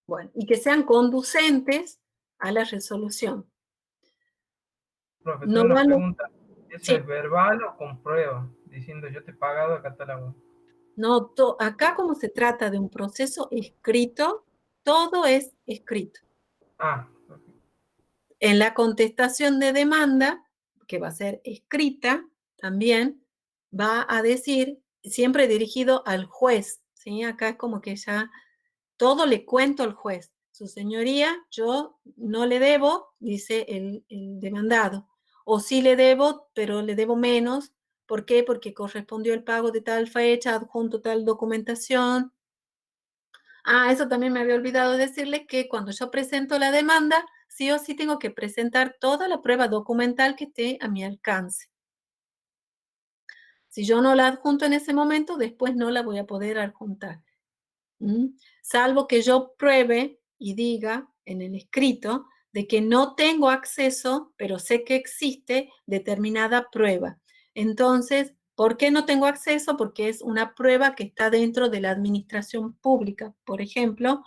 Bueno, y que sean conducentes a la resolución. Profesor, No una van pregunta. ¿Eso sí. es verbal o con prueba? Diciendo, yo te he pagado, acá está la agua. No, acá como se trata de un proceso escrito, todo es escrito. Ah, perfecto. En la contestación de demanda, que va a ser escrita también, va a decir, siempre dirigido al juez, ¿sí? Acá es como que ya todo le cuento al juez. Su señoría, yo no le debo, dice el demandado, o sí le debo, pero le debo menos. ¿Por qué? Porque correspondió el pago de tal fecha, adjunto tal documentación. Ah, eso también me había olvidado decirle que cuando yo presento la demanda, sí o sí tengo que presentar toda la prueba documental que esté a mi alcance. Si yo no la adjunto en ese momento, después no la voy a poder adjuntar. Salvo que yo pruebe y diga en el escrito de que no tengo acceso, pero sé que existe determinada prueba. Entonces, ¿por qué no tengo acceso? Porque es una prueba que está dentro de la administración pública. Por ejemplo,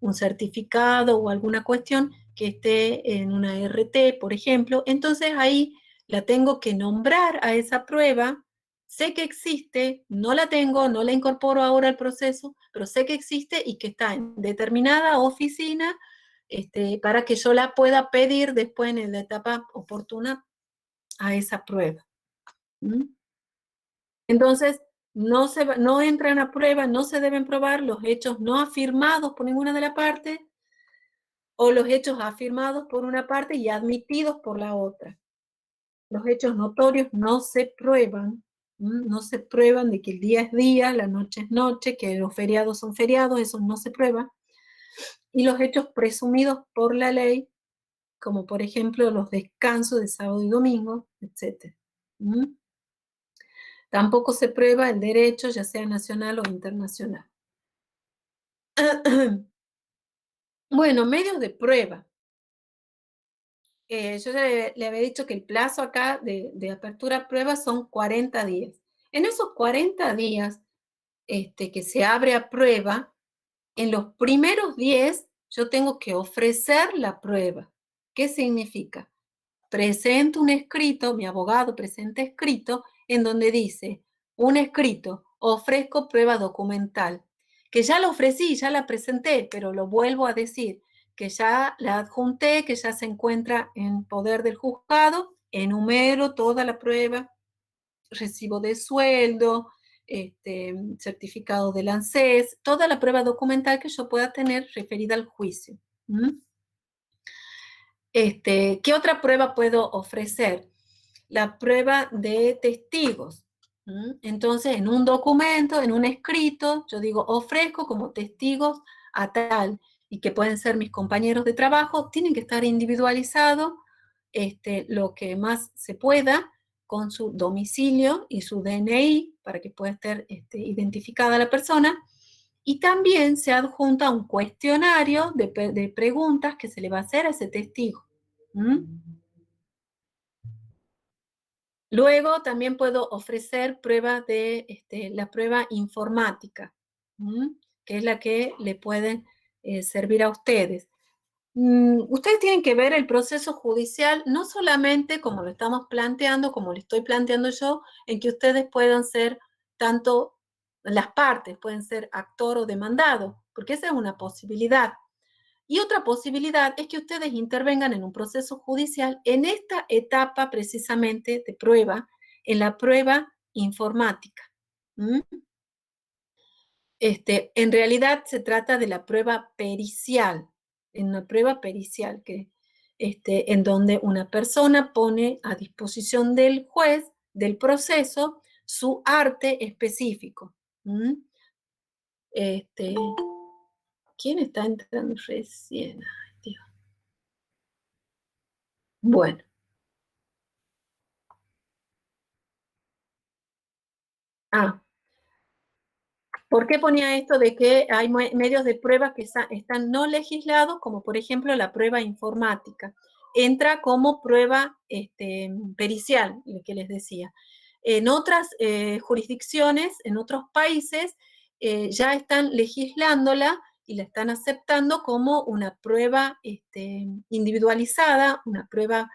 un certificado o alguna cuestión que esté en una RT, por ejemplo. Entonces ahí la tengo que nombrar a esa prueba. Sé que existe, no la tengo, no la incorporo ahora al proceso, pero sé que existe y que está en determinada oficina para que yo la pueda pedir después en la etapa oportuna a esa prueba. Entonces, no entran a prueba, no se deben probar los hechos no afirmados por ninguna de las partes o los hechos afirmados por una parte y admitidos por la otra. Los hechos notorios no se prueban, no se prueban de que el día es día, la noche es noche, que los feriados son feriados, eso no se prueba. Y los hechos presumidos por la ley, como por ejemplo los descansos de sábado y domingo, etc. Tampoco se prueba el derecho, ya sea nacional o internacional. Bueno, medios de prueba. Yo le había dicho que el plazo acá de apertura a prueba son 40 días. En esos 40 días que se abre a prueba, en los primeros 10 yo tengo que ofrecer la prueba. ¿Qué significa? Presento un escrito, mi abogado presenta escrito, en donde dice, un escrito, ofrezco prueba documental, que ya la ofrecí, ya la presenté, pero lo vuelvo a decir, que ya la adjunté, que ya se encuentra en poder del juzgado, enumero toda la prueba, recibo de sueldo, certificado del ANSES, toda la prueba documental que yo pueda tener referida al juicio. ¿Qué otra prueba puedo ofrecer? La prueba de testigos. Entonces, en un documento, en un escrito, yo digo, ofrezco como testigos a tal, y que pueden ser mis compañeros de trabajo, tienen que estar individualizados lo que más se pueda, con su domicilio y su DNI, para que pueda estar identificada la persona, y también se adjunta un cuestionario de preguntas que se le va a hacer a ese testigo. Luego también puedo ofrecer pruebas de la prueba informática, que es la que le puede servir a ustedes. Ustedes tienen que ver el proceso judicial, no solamente como lo estamos planteando, como lo estoy planteando yo, en que ustedes puedan ser tanto las partes, pueden ser actor o demandado, porque esa es una posibilidad. Y otra posibilidad es que ustedes intervengan en un proceso judicial en esta etapa precisamente de prueba, en la prueba informática. En realidad se trata de la prueba pericial, en una prueba pericial en donde una persona pone a disposición del juez, del proceso, su arte específico. ¿Quién está entrando recién? Ay, Dios. Bueno. ¿Por qué ponía esto de que hay medios de prueba que están no legislados, como por ejemplo la prueba informática? Entra como prueba pericial, lo que les decía. En otras jurisdicciones, en otros países, ya están legislándola y la están aceptando como una prueba individualizada, una prueba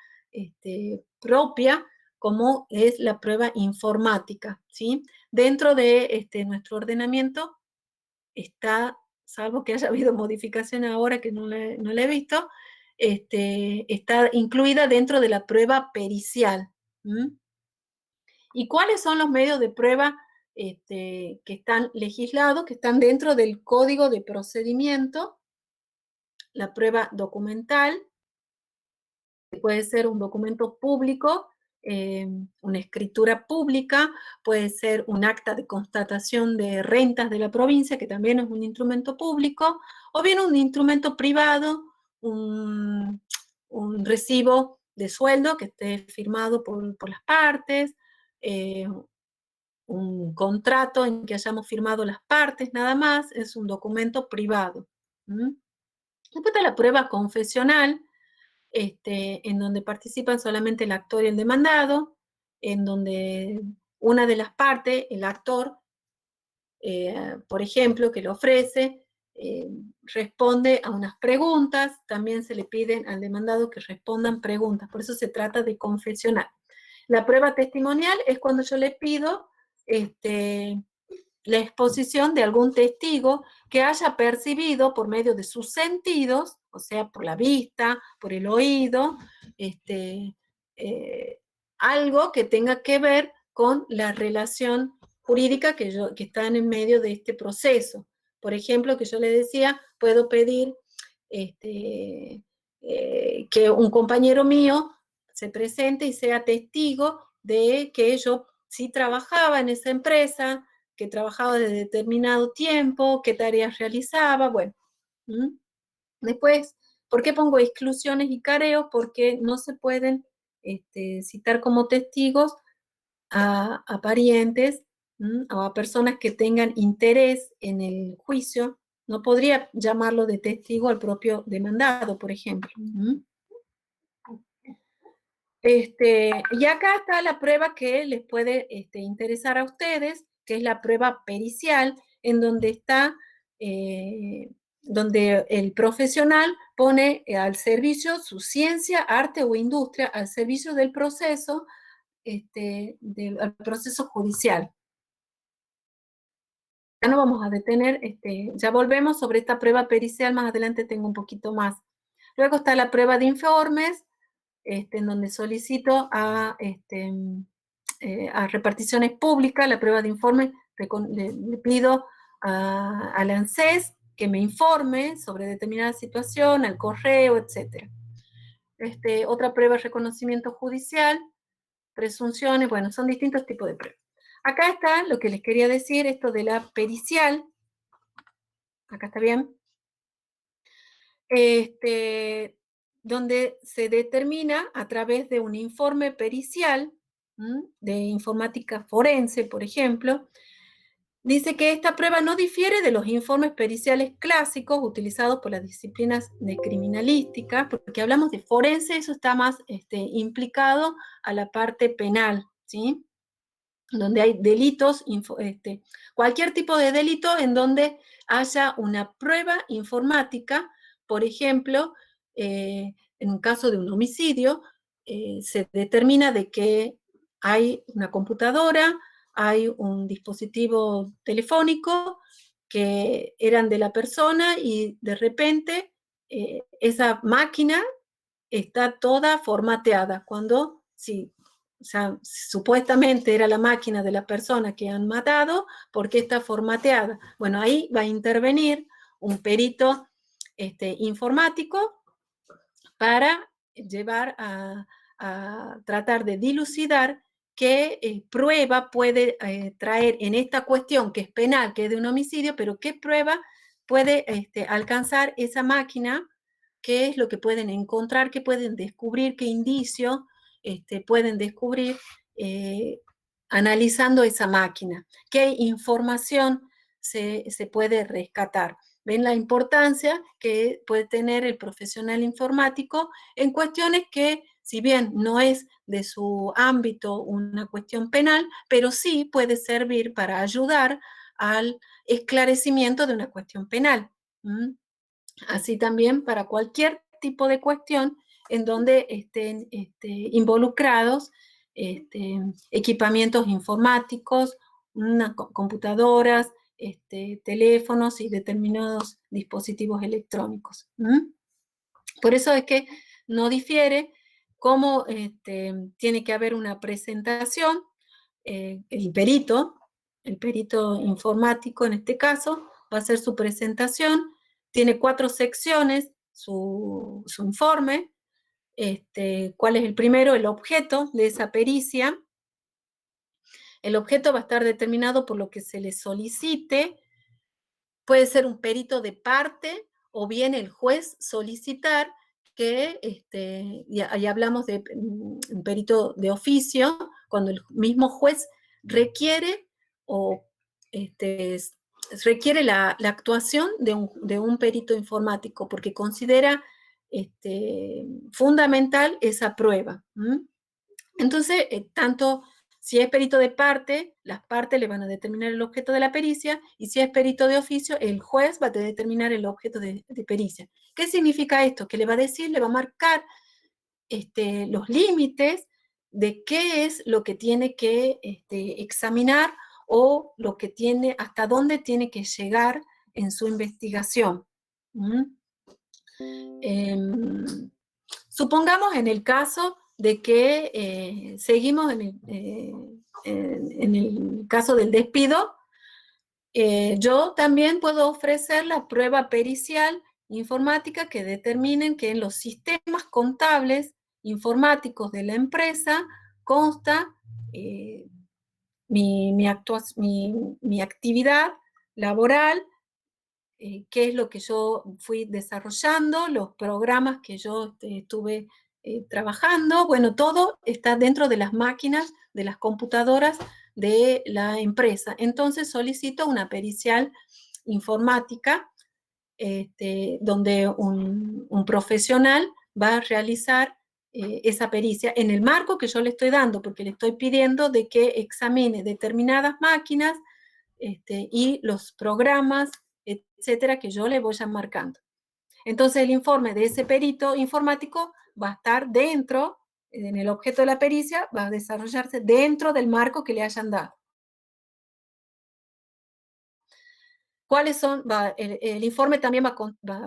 propia, como es la prueba informática, ¿sí? Dentro de nuestro ordenamiento está, salvo que haya habido modificación ahora que no la he visto, está incluida dentro de la prueba pericial. ¿Y cuáles son los medios de prueba que están legislados, que están dentro del Código de Procedimiento? La prueba documental, que puede ser un documento público, una escritura pública, puede ser un acta de constatación de rentas de la provincia, que también es un instrumento público, o bien un instrumento privado, un recibo de sueldo que esté firmado por las partes, un contrato en que hayamos firmado las partes, nada más, es un documento privado. Después está la prueba confesional, en donde participan solamente el actor y el demandado, en donde una de las partes, el actor, por ejemplo, que lo ofrece, responde a unas preguntas, también se le piden al demandado que respondan preguntas, por eso se trata de confesional. La prueba testimonial es cuando yo le pido la exposición de algún testigo que haya percibido por medio de sus sentidos, o sea, por la vista, por el oído, algo que tenga que ver con la relación jurídica que están en medio de este proceso. Por ejemplo, que yo le decía, puedo pedir que un compañero mío se presente y sea testigo de que yo sí trabajaba en esa empresa, que trabajaba de determinado tiempo, qué tareas realizaba, bueno. Después, ¿por qué pongo exclusiones y careos? Porque no se pueden citar como testigos a parientes o a personas que tengan interés en el juicio. No podría llamarlo de testigo al propio demandado, por ejemplo. Y acá está la prueba que les puede interesar a ustedes, que es la prueba pericial, en donde está, donde el profesional pone al servicio su ciencia, arte o industria, al servicio del proceso, al proceso judicial. Ya no vamos a detener, ya volvemos sobre esta prueba pericial, más adelante tengo un poquito más. Luego está la prueba de informes, en donde solicito a reparticiones públicas la prueba de informe, le pido a la ANSES que me informe sobre determinada situación, al correo, etc. Otra prueba de reconocimiento judicial, presunciones, bueno, son distintos tipos de pruebas. Acá está lo que les quería decir, esto de la pericial. Acá está bien. Donde se determina a través de un informe pericial, de informática forense, por ejemplo, dice que esta prueba no difiere de los informes periciales clásicos utilizados por las disciplinas de criminalística, porque hablamos de forense, eso está más implicado a la parte penal, ¿sí? Donde hay delitos, cualquier tipo de delito en donde haya una prueba informática, por ejemplo, en un caso de un homicidio, se determina de que hay una computadora, hay un dispositivo telefónico que eran de la persona y de repente esa máquina está toda formateada, cuando sí, o sea, supuestamente era la máquina de la persona que han matado, porque está formateada. Bueno, ahí va a intervenir un perito informático para llevar a tratar de dilucidar qué prueba puede traer en esta cuestión, que es penal, que es de un homicidio, pero qué prueba puede alcanzar esa máquina, qué es lo que pueden encontrar, qué pueden descubrir, qué indicio pueden descubrir analizando esa máquina, qué información se puede rescatar. ¿Ven la importancia que puede tener el profesional informático en cuestiones que, si bien no es de su ámbito una cuestión penal, pero sí puede servir para ayudar al esclarecimiento de una cuestión penal? Así también para cualquier tipo de cuestión en donde estén involucrados equipamientos informáticos, computadoras, teléfonos y determinados dispositivos electrónicos. Por eso es que no difiere cómo tiene que haber una presentación, el perito informático en este caso, va a hacer su presentación, tiene 4 secciones, su informe, ¿cuál es el primero? El objeto de esa pericia. El objeto va a estar determinado por lo que se le solicite, puede ser un perito de parte o bien el juez solicitar que, ya hablamos de un perito de oficio, cuando el mismo juez requiere o requiere la actuación de un perito informático porque considera fundamental esa prueba. Entonces, tanto si es perito de parte, las partes le van a determinar el objeto de la pericia, y si es perito de oficio, el juez va a determinar el objeto de pericia. ¿Qué significa esto? Que le va a decir, le va a marcar los límites de qué es lo que tiene que examinar o lo que tiene, hasta dónde tiene que llegar en su investigación. Supongamos en el caso de que seguimos en el caso del despido, yo también puedo ofrecer la prueba pericial informática que determinen que en los sistemas contables informáticos de la empresa consta mi actividad laboral, qué es lo que yo fui desarrollando, los programas que yo estuve trabajando. Bueno, todo está dentro de las máquinas, de las computadoras de la empresa. Entonces solicito una pericial informática donde un profesional va a realizar esa pericia en el marco que yo le estoy dando, porque le estoy pidiendo de que examine determinadas máquinas y los programas, etcétera, que yo le voy a marcando. Entonces el informe de ese perito informático va a estar dentro, en el objeto de la pericia, va a desarrollarse dentro del marco que le hayan dado. ¿Cuáles son? El informe también va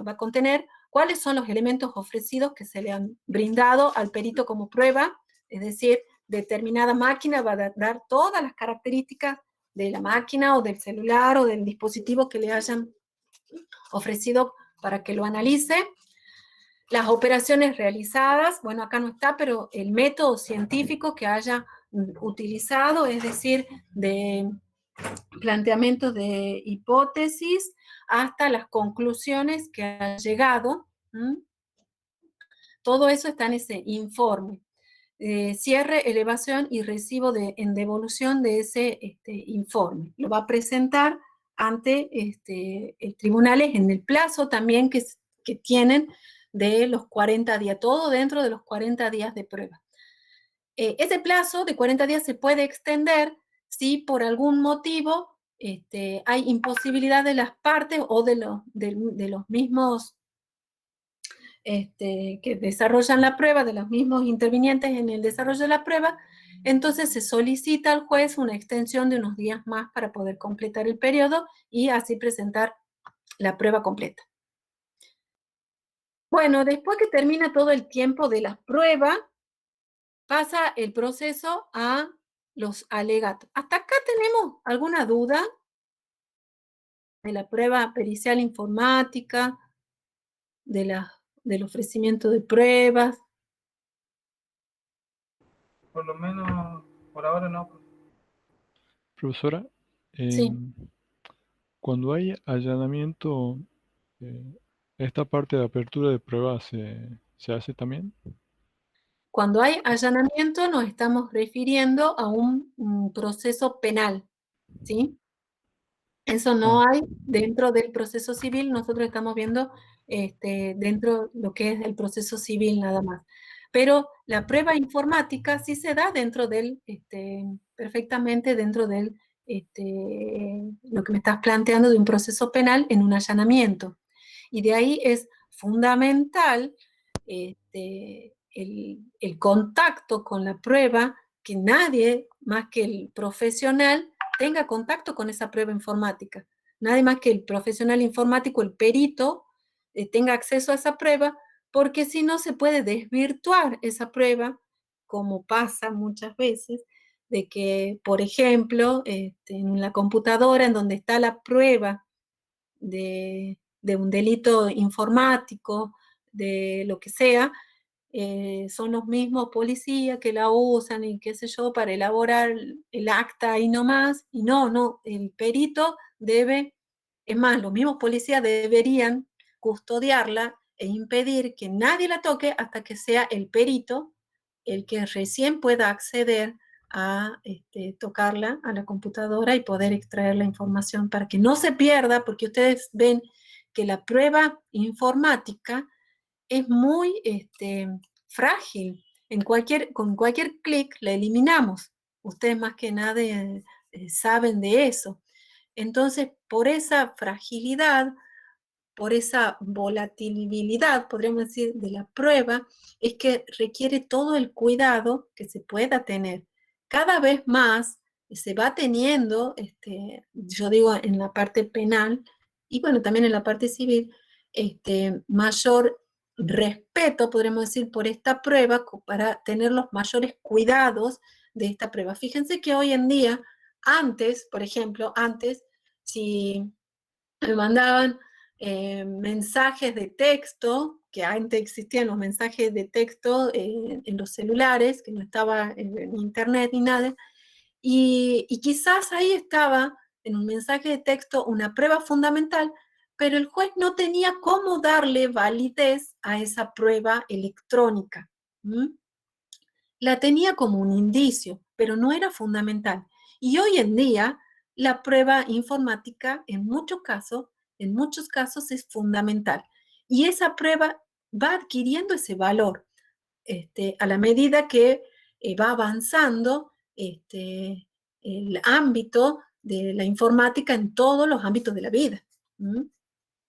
a contener cuáles son los elementos ofrecidos que se le han brindado al perito como prueba, es decir, determinada máquina va a dar todas las características de la máquina o del celular o del dispositivo que le hayan ofrecido para que lo analice. Las operaciones realizadas, bueno, acá no está, pero el método científico que haya utilizado, es decir, de planteamiento de hipótesis hasta las conclusiones que ha llegado. Todo eso está en ese informe. Cierre, elevación y recibo en devolución de ese informe. Lo va a presentar ante el tribunal en el plazo también que tienen de los 40 días, todo dentro de los 40 días de prueba. Ese plazo de 40 días se puede extender si por algún motivo hay imposibilidad de las partes o de los mismos que desarrollan la prueba, de los mismos intervinientes en el desarrollo de la prueba. Entonces se solicita al juez una extensión de unos días más para poder completar el periodo y así presentar la prueba completa. Bueno, después que termina todo el tiempo de la prueba, pasa el proceso a los alegatos. ¿Hasta acá tenemos alguna duda de la prueba pericial informática, del ofrecimiento de pruebas? Por lo menos, por ahora no. Profesora, Sí. cuando hay allanamiento, ¿esta parte de apertura de pruebas se hace también? Cuando hay allanamiento nos estamos refiriendo a un proceso penal, ¿sí? Eso no hay dentro del proceso civil, nosotros estamos viendo dentro lo que es el proceso civil nada más. Pero la prueba informática sí se da dentro del, perfectamente dentro del, lo que me estás planteando de un proceso penal en un allanamiento. Y de ahí es fundamental el contacto con la prueba, que nadie más que el profesional tenga contacto con esa prueba informática. Nadie más que el profesional informático, el perito, tenga acceso a esa prueba, porque si no se puede desvirtuar esa prueba, como pasa muchas veces, de que, por ejemplo, en la computadora en donde está la prueba de un delito informático, de lo que sea, son los mismos policías que la usan y qué sé yo, para elaborar el acta y no más. Y no, el perito debe, es más, los mismos policías deberían custodiarla e impedir que nadie la toque hasta que sea el perito el que recién pueda acceder a tocarla a la computadora y poder extraer la información para que no se pierda, porque ustedes ven que la prueba informática es muy frágil. Con cualquier clic la eliminamos. Ustedes más que nada saben de eso. Entonces, por esa fragilidad, por esa volatilidad, podríamos decir, de la prueba, es que requiere todo el cuidado que se pueda tener. Cada vez más se va teniendo, yo digo en la parte penal, y bueno, también en la parte civil, mayor respeto, podríamos decir, por esta prueba para tener los mayores cuidados de esta prueba. Fíjense que hoy en día, antes, por ejemplo, si me mandaban mensajes de texto, que antes existían los mensajes de texto en los celulares, que no estaba en internet ni nada, y quizás ahí estaba en un mensaje de texto una prueba fundamental, pero el juez no tenía cómo darle validez a esa prueba electrónica. La tenía como un indicio, pero no era fundamental. Y hoy en día, la prueba informática, en muchos casos es fundamental. Y esa prueba va adquiriendo ese valor a la medida que va avanzando el ámbito de la informática en todos los ámbitos de la vida.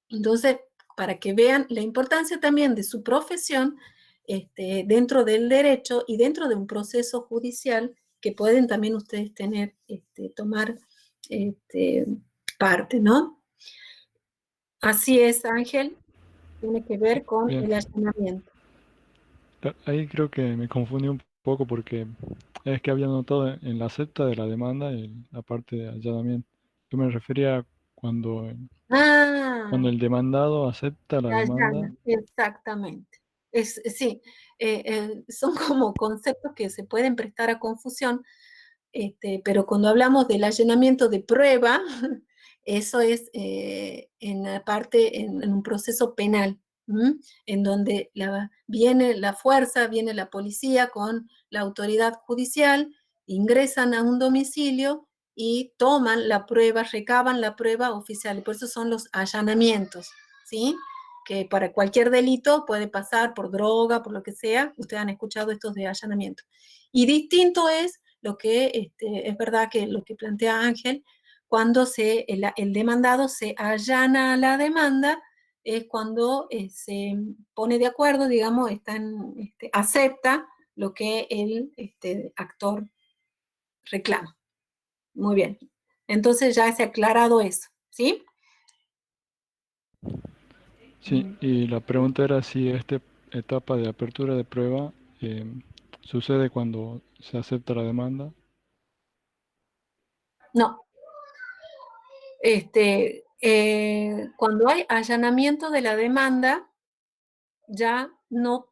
Entonces, para que vean la importancia también de su profesión dentro del derecho y dentro de un proceso judicial que pueden también ustedes tener, tomar parte, ¿no? Así es, Ángel, tiene que ver con Bien. el allanamiento. Ahí creo que me confundí un poco porque es que había notado en la acepta de la demanda la parte de allanamiento. Yo me refería cuando, cuando el demandado acepta la demanda. Allana, exactamente. Sí, son como conceptos que se pueden prestar a confusión, pero cuando hablamos del allanamiento de prueba, eso es en la parte, en un proceso penal, en donde viene la fuerza, viene la policía con la autoridad judicial, ingresan a un domicilio y toman la prueba, recaban la prueba oficial, y por eso son los allanamientos, ¿sí? Que para cualquier delito puede pasar por droga, por lo que sea, ustedes han escuchado estos de allanamiento. Y distinto es lo que, es verdad que lo que plantea Ángel, cuando el demandado se allana a la demanda, es cuando se pone de acuerdo, digamos, acepta lo que el actor reclama. Muy bien. Entonces ya se ha aclarado eso, ¿sí? Sí, y la pregunta era si esta etapa de apertura de prueba sucede cuando se acepta la demanda. No. Cuando hay allanamiento de la demanda, ya no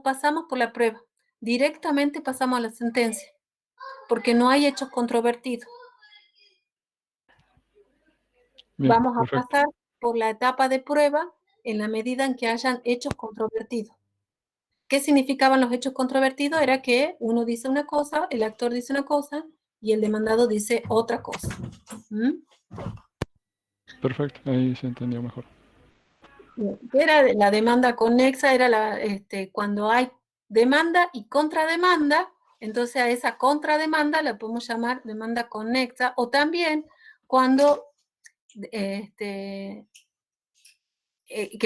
pasamos por la prueba, directamente pasamos a la sentencia, porque no hay hechos controvertidos. Bien, Vamos a perfecto. pasar por la etapa de prueba en la medida en que hayan hechos controvertidos. ¿Qué significaban los hechos controvertidos? Era que uno dice una cosa, el actor dice una cosa y el demandado dice otra cosa. Perfecto, ahí se entendió mejor. Era la demanda conexa, era cuando hay demanda y contrademanda, entonces a esa contrademanda la podemos llamar demanda conexa, o también cuando, que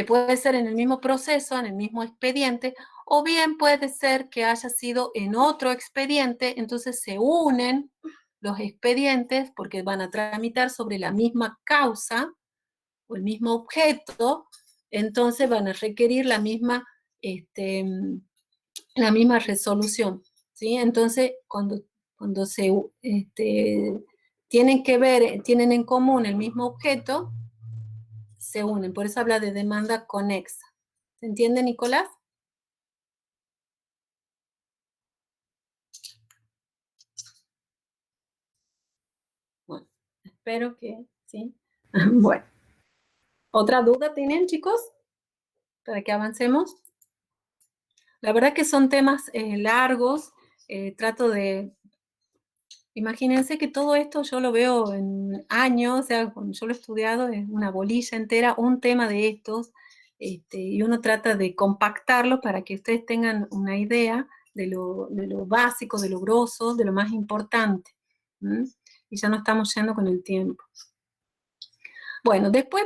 puede ser en el mismo proceso, en el mismo expediente, o bien puede ser que haya sido en otro expediente, entonces se unen los expedientes porque van a tramitar sobre la misma causa o el mismo objeto, entonces van a requerir la misma resolución, ¿sí? Entonces, cuando se tienen en común el mismo objeto, se unen. Por eso habla de demanda conexa. ¿Se entiende, Nicolás? Bueno, espero que sí. Bueno. ¿Otra duda tienen, chicos? Para que avancemos. La verdad que son temas largos. Trato de... Imagínense que todo esto yo lo veo en años, o sea, cuando yo lo he estudiado es una bolilla entera, un tema de estos, y uno trata de compactarlo para que ustedes tengan una idea de lo básico, de lo grosso, de lo más importante. Y ya no estamos yendo con el tiempo. Bueno, después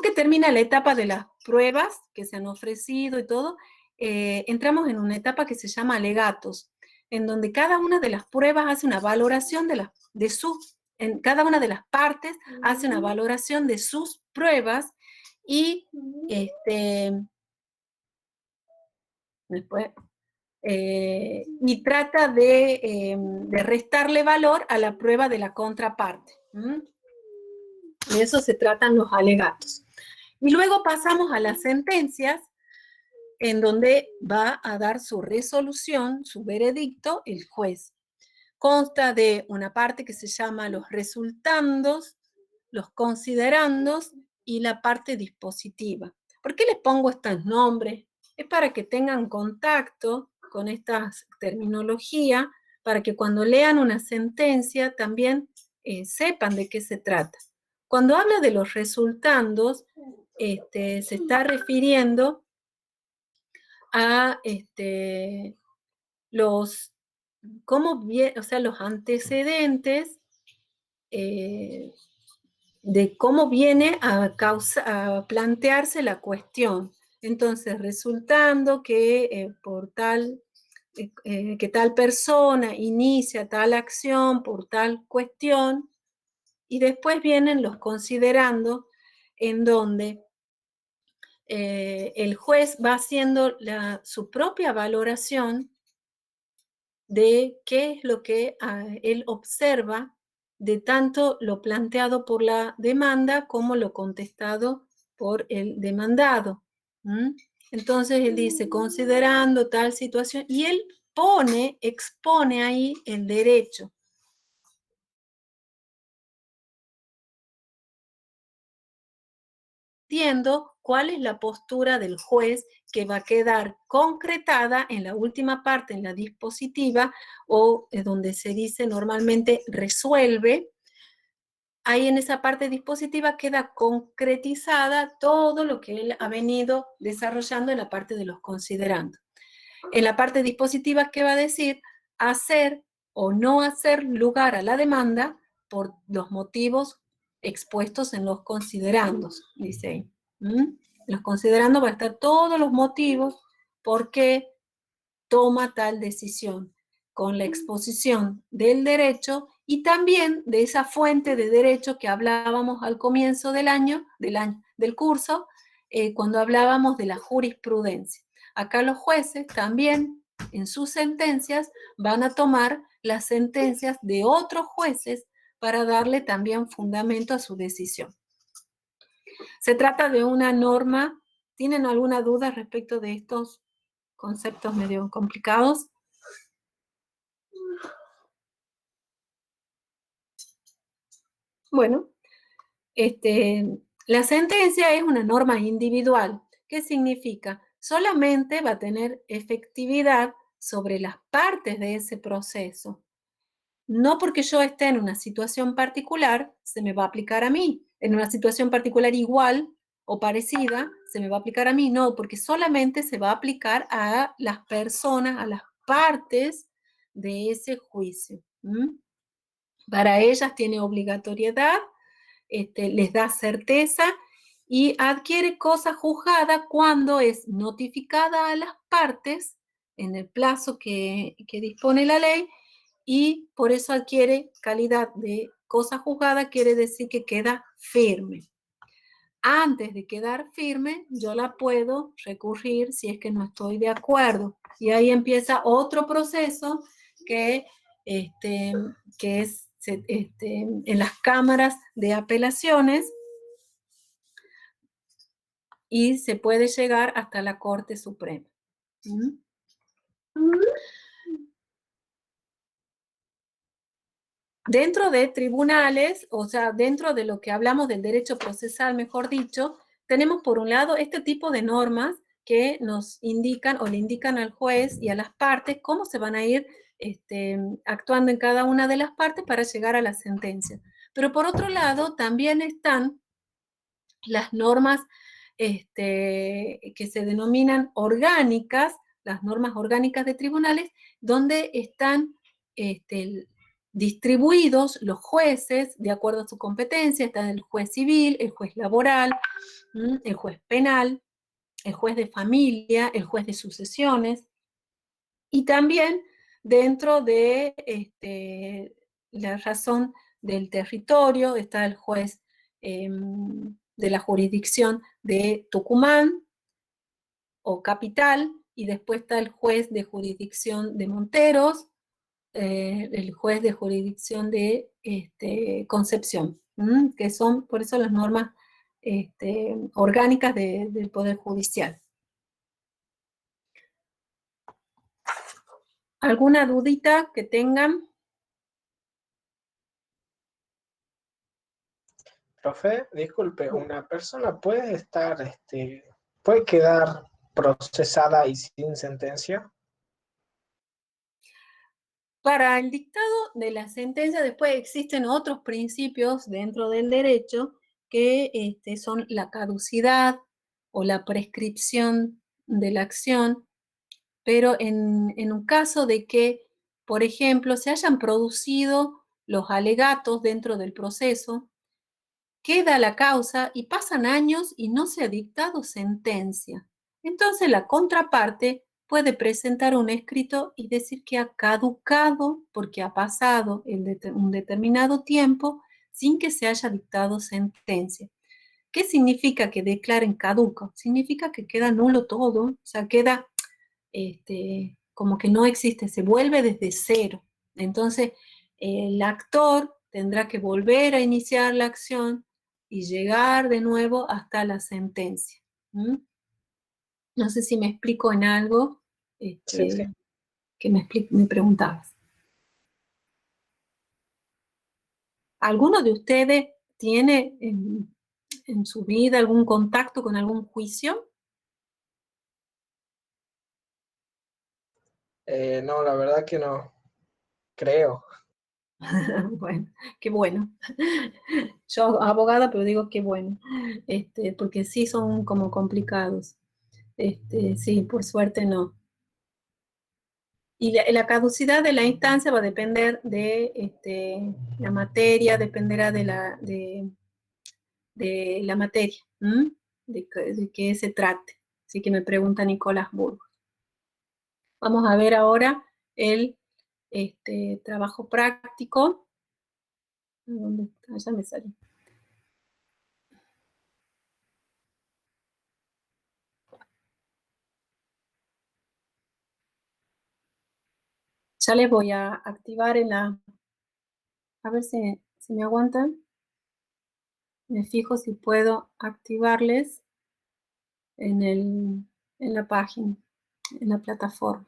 que termina la etapa de las pruebas que se han ofrecido y todo, entramos en una etapa que se llama alegatos, en donde cada una de las pruebas hace una valoración en cada una de las partes hace una valoración de sus pruebas y después y trata de restarle valor a la prueba de la contraparte. De eso se tratan los alegatos. Y luego pasamos a las sentencias, en donde va a dar su resolución, su veredicto, el juez. Consta de una parte que se llama los resultandos, los considerandos y la parte dispositiva. ¿Por qué les pongo estos nombres? Es para que tengan contacto con esta terminología, para que cuando lean una sentencia también sepan de qué se trata. Cuando habla de los resultandos, se está refiriendo a los antecedentes de cómo viene a plantearse la cuestión. Entonces, resultando que que tal persona inicia tal acción por tal cuestión, y después vienen los considerando, en donde el juez va haciendo su propia valoración de qué es lo que él observa de tanto lo planteado por la demanda como lo contestado por el demandado. Entonces él dice, considerando tal situación, y él expone ahí el derecho. Entiendo cuál es la postura del juez que va a quedar concretada en la última parte, en la dispositiva, o donde se dice normalmente resuelve. Ahí en esa parte dispositiva queda concretizada todo lo que él ha venido desarrollando en la parte de los considerandos. En la parte dispositiva, ¿qué va a decir? Hacer o no hacer lugar a la demanda por los motivos expuestos en los considerandos, dice ahí. En los considerandos va a estar todos los motivos por qué toma tal decisión, con la exposición del derecho y también de esa fuente de derecho que hablábamos al comienzo del curso, cuando hablábamos de la jurisprudencia. Acá los jueces también en sus sentencias van a tomar las sentencias de otros jueces para darle también fundamento a su decisión. Se trata de una norma. ¿Tienen alguna duda respecto de estos conceptos medio complicados? Bueno, la sentencia es una norma individual. ¿Qué significa? Solamente va a tener efectividad sobre las partes de ese proceso. No porque yo esté en una situación particular, se me va a aplicar a mí. En una situación particular igual o parecida, se me va a aplicar a mí. No, porque solamente se va a aplicar a las personas, a las partes de ese juicio. Para ellas tiene obligatoriedad, les da certeza y adquiere cosa juzgada cuando es notificada a las partes en el plazo que dispone la ley, y por eso adquiere calidad de cosa juzgada, quiere decir que queda firme. Antes de quedar firme, yo la puedo recurrir si es que no estoy de acuerdo. Y ahí empieza otro proceso que es en las cámaras de apelaciones, y se puede llegar hasta la Corte Suprema. Dentro de tribunales, o sea, dentro de lo que hablamos del derecho procesal, mejor dicho, tenemos por un lado este tipo de normas que nos indican o le indican al juez y a las partes cómo se van a ir actuando en cada una de las partes para llegar a la sentencia. Pero por otro lado, también están las normas que se denominan orgánicas, las normas orgánicas de tribunales, donde están distribuidos los jueces de acuerdo a su competencia. Está el juez civil, el juez laboral, el juez penal, el juez de familia, el juez de sucesiones, y también dentro de la razón del territorio está el juez de la jurisdicción de Tucumán o capital, y después está el juez de jurisdicción de Monteros, el juez de jurisdicción de Concepción, que son por eso las normas orgánicas del Poder Judicial. ¿Alguna dudita que tengan? Profe, disculpe, ¿una persona puede quedar procesada y sin sentencia? Para el dictado de la sentencia, después existen otros principios dentro del derecho que son la caducidad o la prescripción de la acción, pero en un caso de que, por ejemplo, se hayan producido los alegatos dentro del proceso, queda la causa y pasan años y no se ha dictado sentencia. Entonces la contraparte puede presentar un escrito y decir que ha caducado porque ha pasado un determinado tiempo sin que se haya dictado sentencia. ¿Qué significa que declaren caduco? Significa que queda nulo todo, o sea, queda como que no existe, se vuelve desde cero. Entonces, el actor tendrá que volver a iniciar la acción y llegar de nuevo hasta la sentencia. No sé si me explico en algo Sí. que me preguntabas. ¿Alguno de ustedes tiene en su vida algún contacto con algún juicio? No, la verdad que no, creo. Bueno, qué bueno. Yo abogada, pero digo qué bueno, porque sí son como complicados. Sí, por suerte no. Y la caducidad de la instancia va a depender de la materia, dependerá de la materia, de qué se trate. Así que me pregunta Nicolás Burgos. Vamos a ver ahora el trabajo práctico. ¿Dónde está? Ya me salió. Ya les voy a activar a ver si me aguantan. Me fijo si puedo activarles en la página, en la plataforma.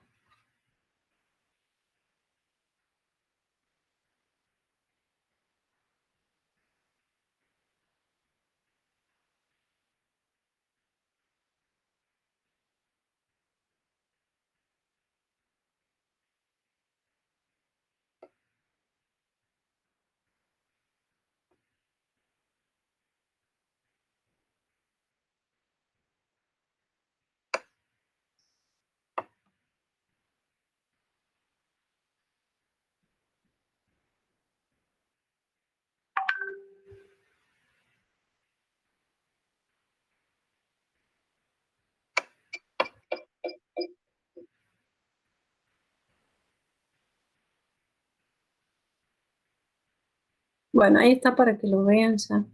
Bueno, ahí está para que lo vean ya.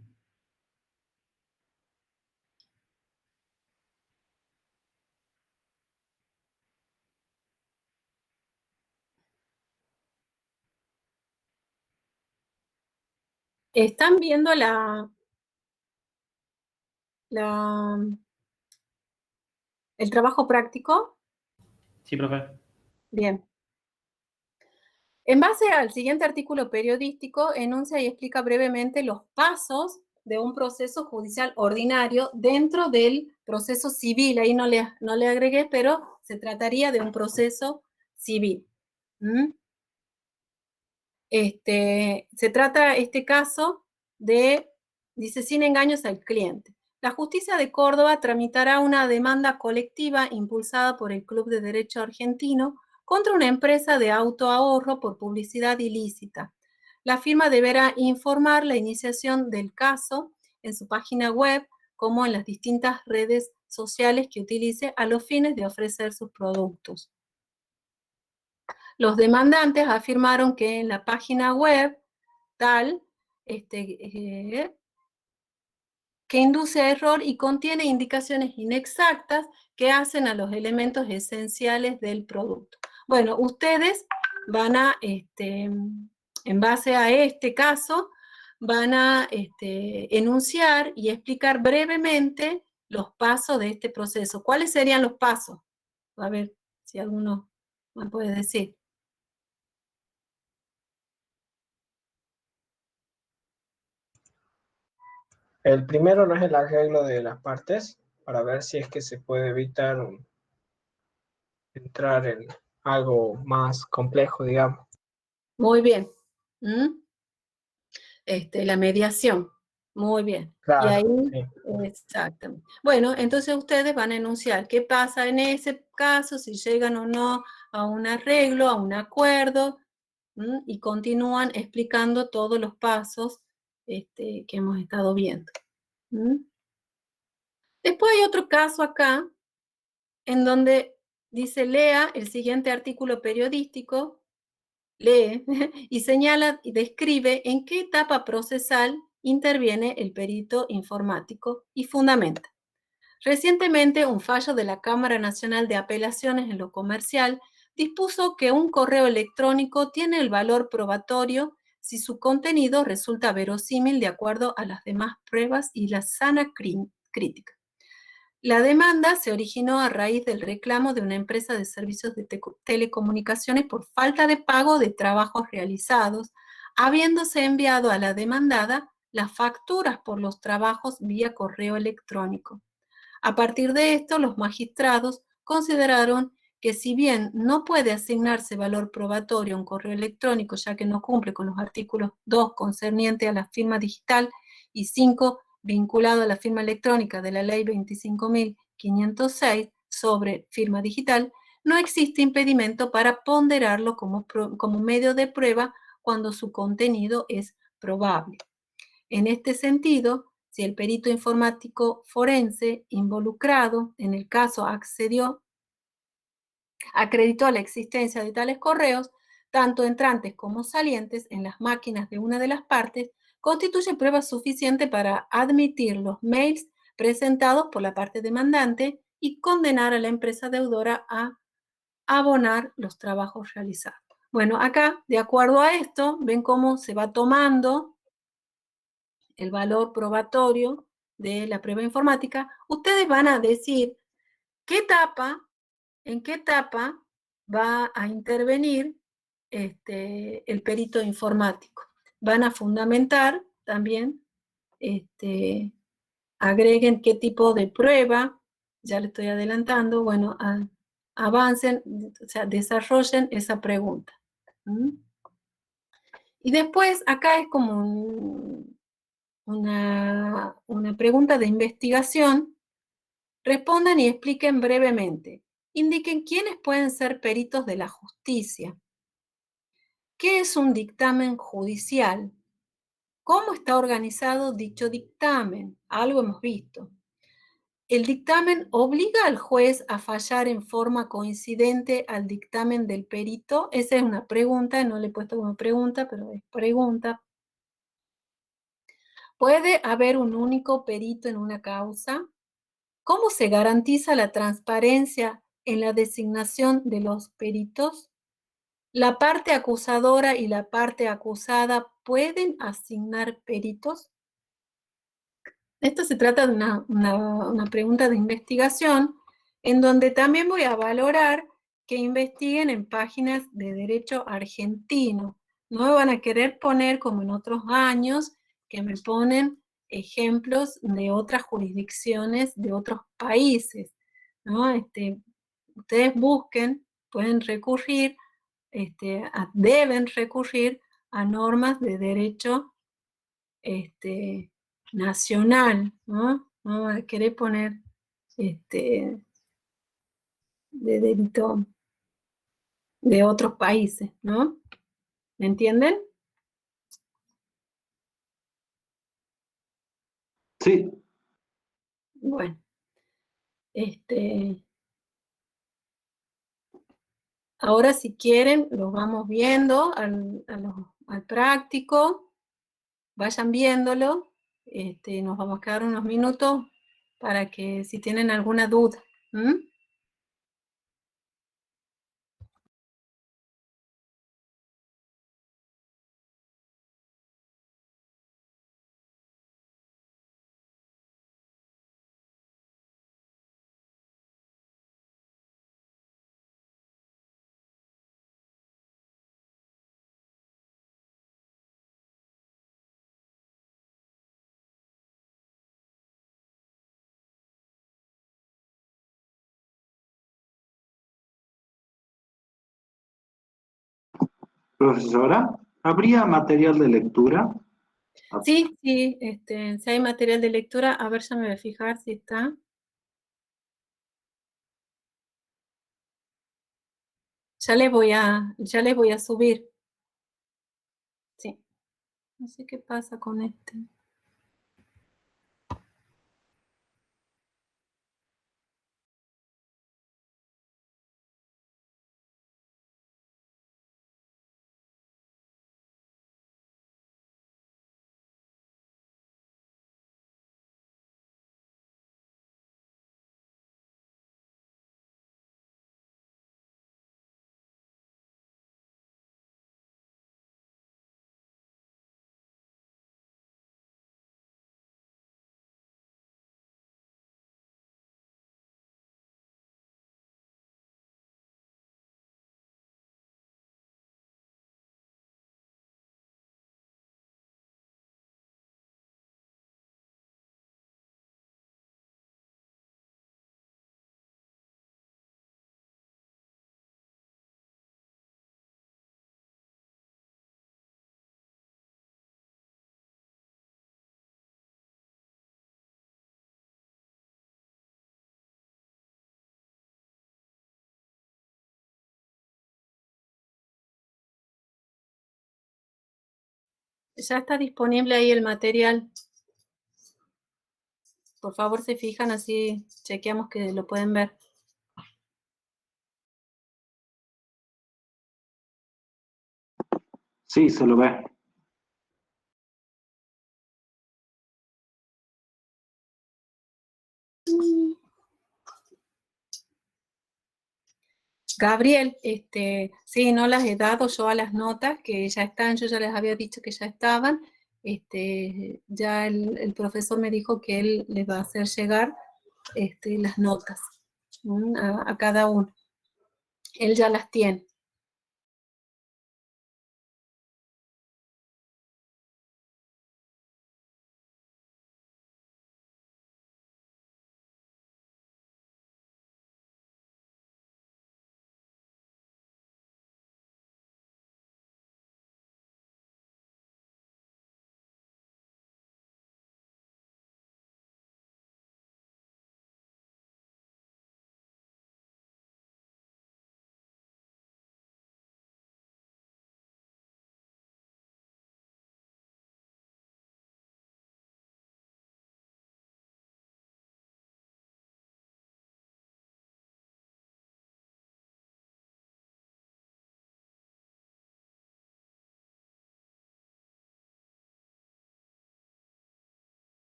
¿Están viendo el trabajo práctico? Sí, profe. Bien. En base al siguiente artículo periodístico, enuncia y explica brevemente los pasos de un proceso judicial ordinario dentro del proceso civil. Ahí no le agregué, pero se trataría de un proceso civil. Se trata este caso dice, sin engaños al cliente. La justicia de Córdoba tramitará una demanda colectiva impulsada por el Club de Derecho Argentino contra una empresa de autoahorro por publicidad ilícita. La firma deberá informar la iniciación del caso en su página web, como en las distintas redes sociales que utilice a los fines de ofrecer sus productos. Los demandantes afirmaron que en la página web tal, que que induce a error y contiene indicaciones inexactas que hacen a los elementos esenciales del producto. Bueno, ustedes van a, en base a este caso, van a enunciar y explicar brevemente los pasos de este proceso. ¿Cuáles serían los pasos? A ver si alguno me puede decir. El primero no es el arreglo de las partes, para ver si es que se puede evitar entrar en algo más complejo, digamos. Muy bien. ¿Mm? La mediación. Muy bien. Y ahí, Claro, sí. exactamente. Bueno, entonces ustedes van a enunciar qué pasa en ese caso, si llegan o no a un arreglo, a un acuerdo, y continúan explicando todos los pasos que hemos estado viendo. Después hay otro caso acá, en donde dice, lea el siguiente artículo periodístico, lee y señala y describe en qué etapa procesal interviene el perito informático y fundamenta. Recientemente, un fallo de la Cámara Nacional de Apelaciones en lo Comercial dispuso que un correo electrónico tiene el valor probatorio si su contenido resulta verosímil de acuerdo a las demás pruebas y la sana crítica. La demanda se originó a raíz del reclamo de una empresa de servicios de telecomunicaciones por falta de pago de trabajos realizados, habiéndose enviado a la demandada las facturas por los trabajos vía correo electrónico. A partir de esto, los magistrados consideraron que si bien no puede asignarse valor probatorio a un correo electrónico, ya que no cumple con los artículos 2 concerniente a la firma digital y 5 vinculado a la firma electrónica de la Ley 25.506 sobre firma digital, no existe impedimento para ponderarlo como medio de prueba cuando su contenido es probable. En este sentido, si el perito informático forense involucrado en el caso acreditó la existencia de tales correos, tanto entrantes como salientes en las máquinas de una de las partes, constituye prueba suficiente para admitir los mails presentados por la parte demandante y condenar a la empresa deudora a abonar los trabajos realizados. Bueno, acá, de acuerdo a esto, ven cómo se va tomando el valor probatorio de la prueba informática. Ustedes van a decir en qué etapa va a intervenir el perito informático. Van a fundamentar también, agreguen qué tipo de prueba, ya le estoy adelantando, bueno, avancen, o sea, desarrollen esa pregunta. Y después, acá es como una pregunta de investigación. Respondan y expliquen brevemente. Indiquen quiénes pueden ser peritos de la justicia. ¿Qué es un dictamen judicial? ¿Cómo está organizado dicho dictamen? Algo hemos visto. ¿El dictamen obliga al juez a fallar en forma coincidente al dictamen del perito? Esa es una pregunta, no le he puesto como pregunta, pero es pregunta. ¿Puede haber un único perito en una causa? ¿Cómo se garantiza la transparencia en la designación de los peritos? ¿La parte acusadora y la parte acusada pueden asignar peritos? Esto se trata de una pregunta de investigación en donde también voy a valorar que investiguen en páginas de derecho argentino. No me van a querer poner como en otros años que me ponen ejemplos de otras jurisdicciones de otros países, ¿no? Ustedes busquen, pueden recurrir, deben recurrir a normas de derecho nacional, ¿no? No van a querer poner de delito de otros países, ¿no? ¿Me entienden? Sí, Bueno, ahora si quieren lo vamos viendo al práctico, vayan viéndolo, Nos vamos a quedar unos minutos para que si tienen alguna duda. Profesora, ¿habría material de lectura? Sí, sí, si hay material de lectura, a ver, ya me voy a fijar si está. Ya les voy a subir. Sí. No sé qué pasa con este. Ya está disponible ahí el material. Por favor, se fijan, así chequeamos que lo pueden ver. Sí, se lo ve. Gabriel, sí, no las he dado yo a las notas, que ya están, yo ya les había dicho que ya estaban. Ya el profesor me dijo que él les va a hacer llegar las notas a cada uno. Él ya las tiene.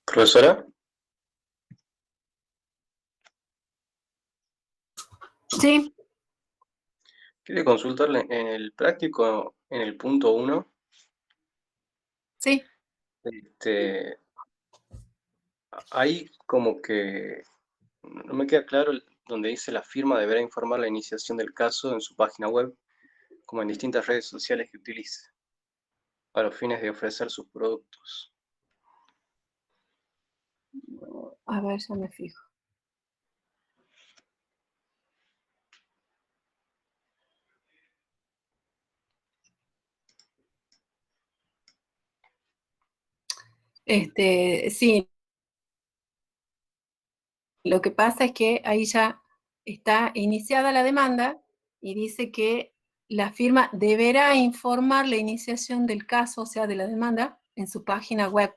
Profesora, Sí, quería consultarle en el práctico, en el punto uno, sí. este, hay como que no me queda claro donde dice la firma deberá informar la iniciación del caso en su página web, como en distintas redes sociales que utilice, a los fines de ofrecer sus productos. A ver, ya me fijo. Sí, lo que pasa es que ahí ya está iniciada la demanda y dice que la firma deberá informar la iniciación del caso, o sea, de la demanda, en su página web,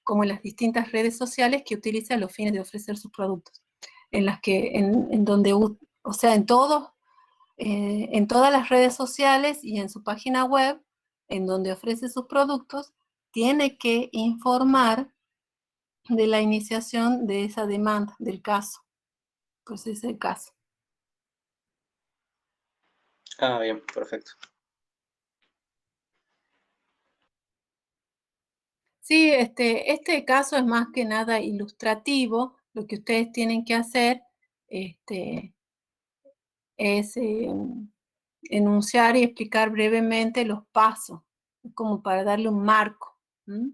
como en las distintas redes sociales que utiliza a los fines de ofrecer sus productos, en las que, en donde, o sea, en todas las redes sociales y en su página web, en donde ofrece sus productos, tiene que informar de la iniciación de esa demanda, del caso. Pues ese es el caso. Ah, bien, perfecto. Sí, este caso es más que nada ilustrativo. Lo que ustedes tienen que hacer es enunciar y explicar brevemente los pasos, como para darle un marco. ¿Mm?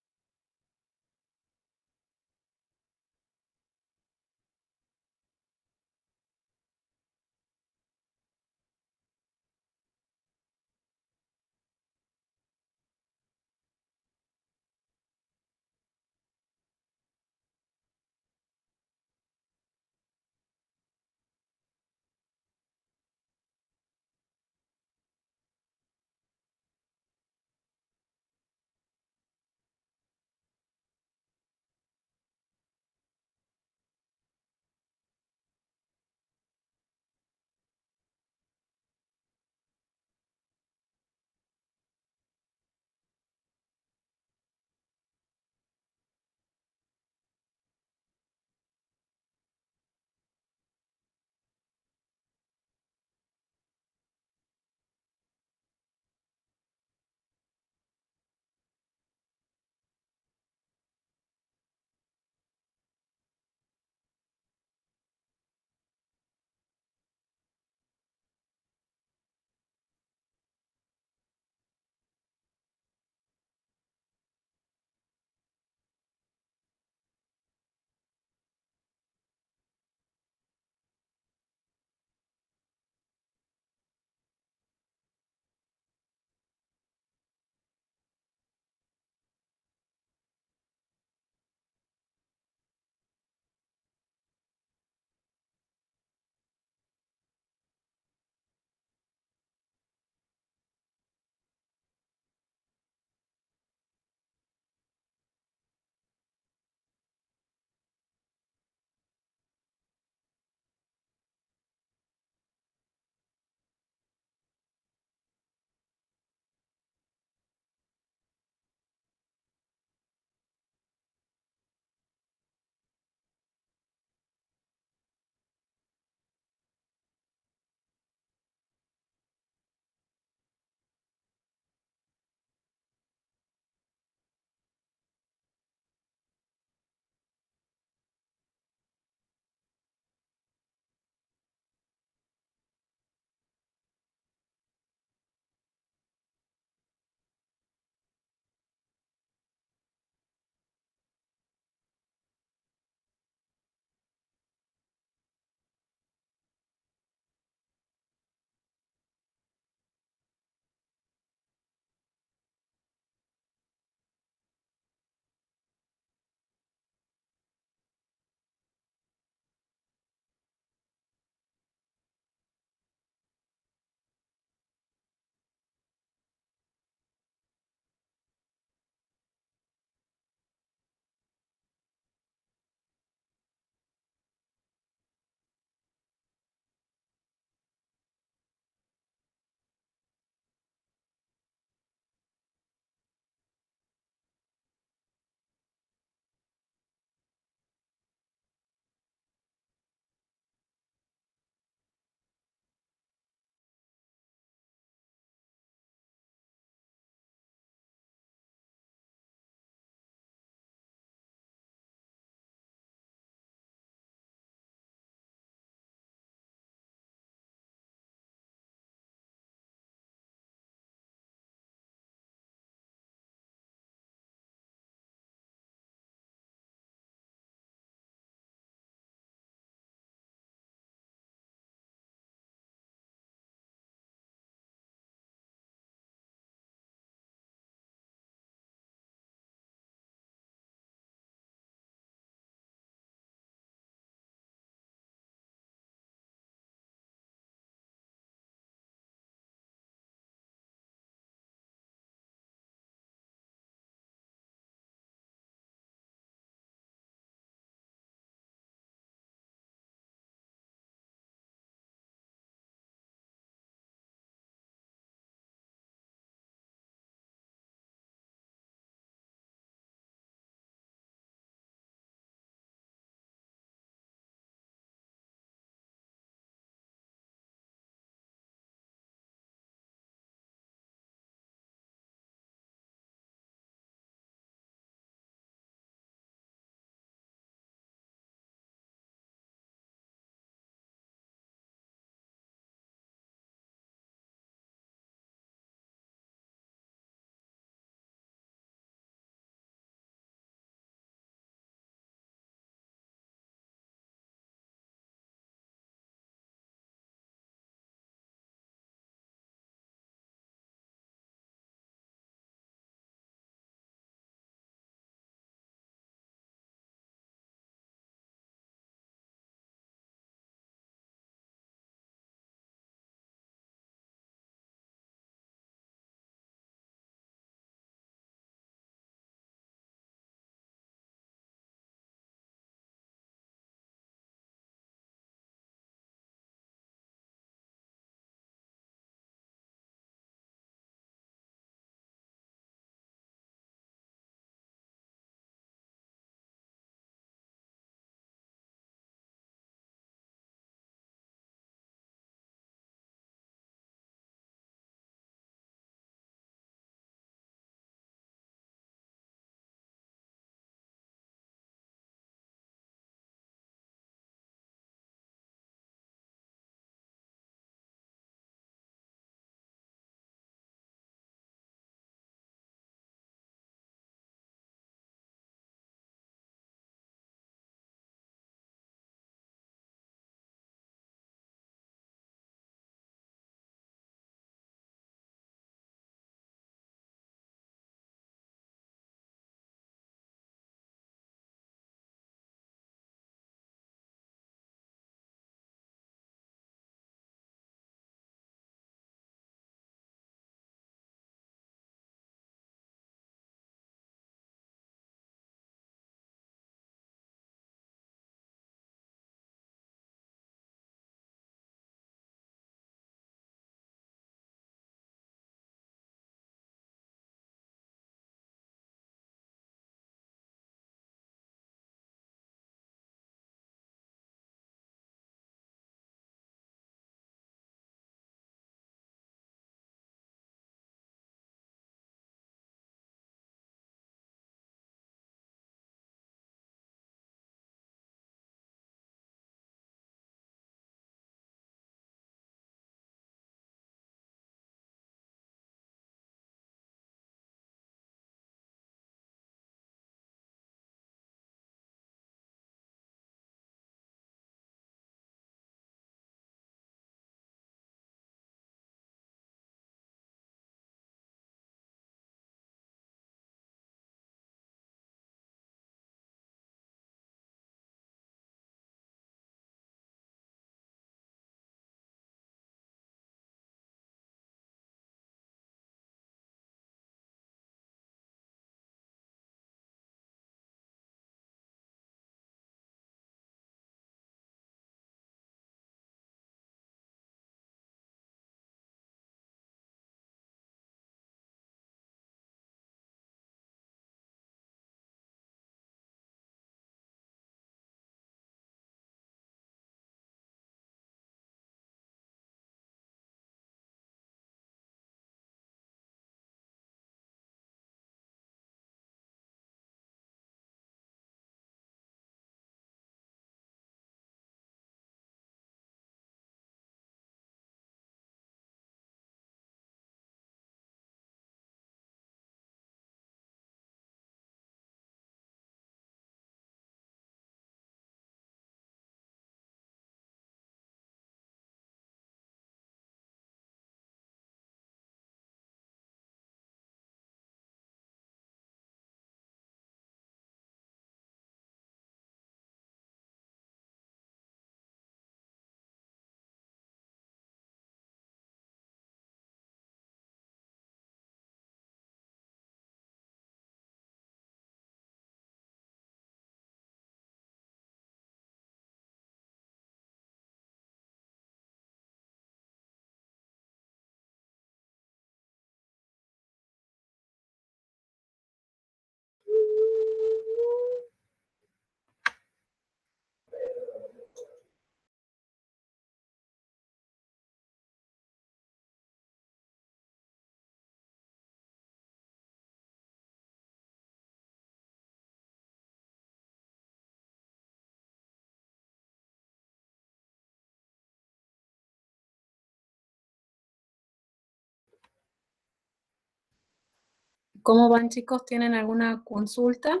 ¿Cómo van, chicos? ¿Tienen alguna consulta?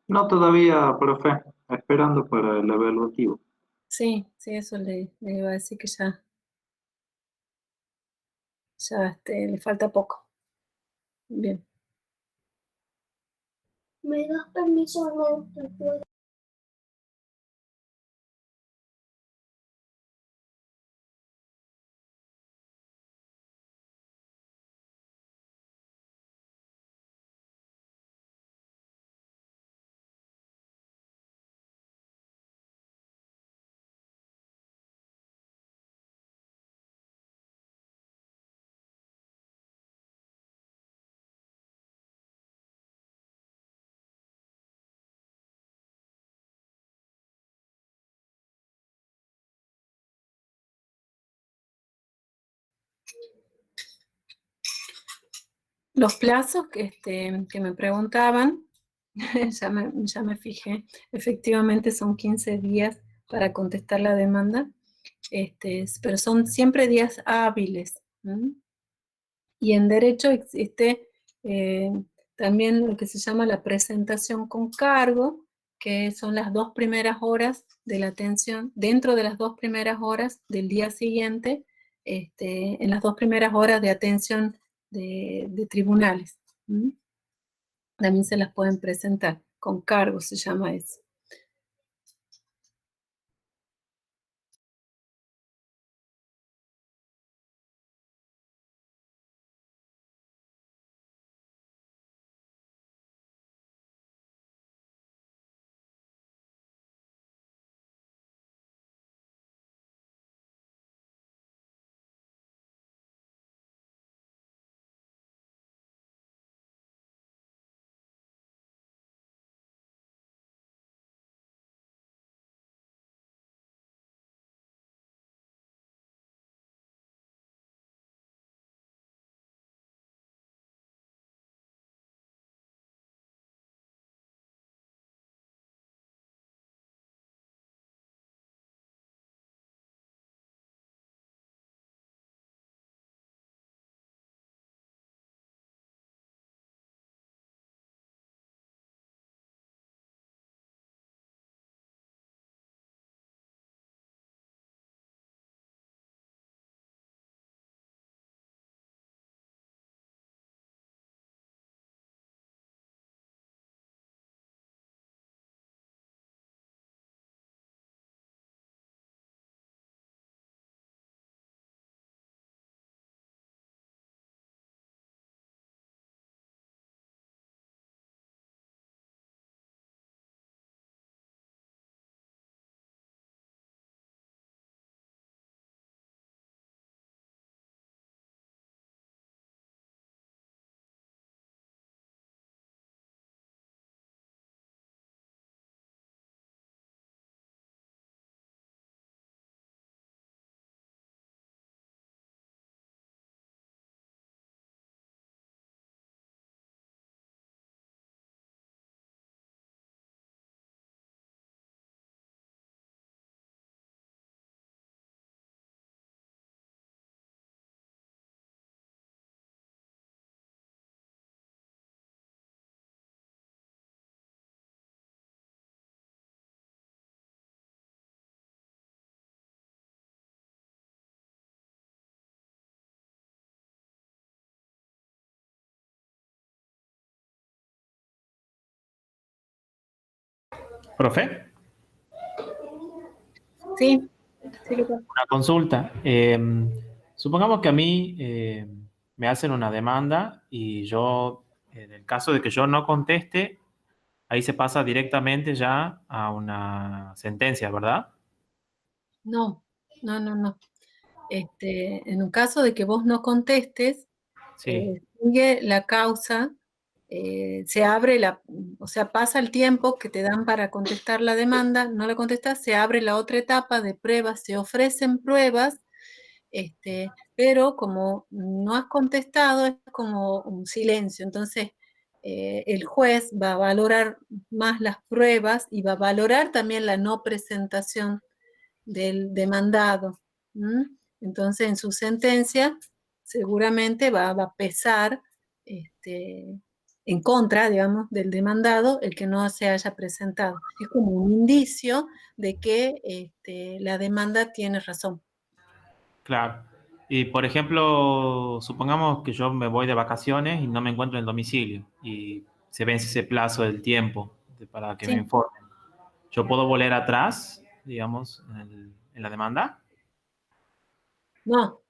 No todavía, profe, esperando para el evaluativo. Sí, sí, eso le iba a decir que ya le falta poco. Bien. ¿Me das permiso? No, Los plazos que me preguntaban, ya me fijé, efectivamente son 15 días para contestar la demanda, pero son siempre días hábiles. ¿M? Y en derecho existe también lo que se llama la presentación con cargo, que son las 2 primeras horas de la atención, dentro de las 2 primeras horas del día siguiente, en las 2 primeras horas de atención de tribunales. ¿Mm? También se las pueden presentar, con cargo se llama eso. Profe, Sí, sí, Lucas. una consulta. Supongamos que a mí me hacen una demanda y yo, en el caso de que yo no conteste, ahí se pasa directamente ya a una sentencia, ¿verdad? No, no. En un caso de que vos no contestes, Sí. sigue la causa, se abre o sea, pasa el tiempo que te dan para contestar la demanda, no la contestas, se abre la otra etapa de pruebas, se ofrecen pruebas, pero como no has contestado, es como un silencio. Entonces, el juez va a valorar más las pruebas y va a valorar también la no presentación del demandado. ¿Mm? Entonces, en su sentencia, seguramente va a pesar en contra, digamos, del demandado el que no se haya presentado. Es como un indicio de que la demanda tiene razón. Claro. Y por ejemplo, supongamos que yo me voy de vacaciones y no me encuentro en el domicilio y se vence ese plazo del tiempo para que me Sí. informen. ¿Yo puedo volver atrás, digamos, en la demanda? No,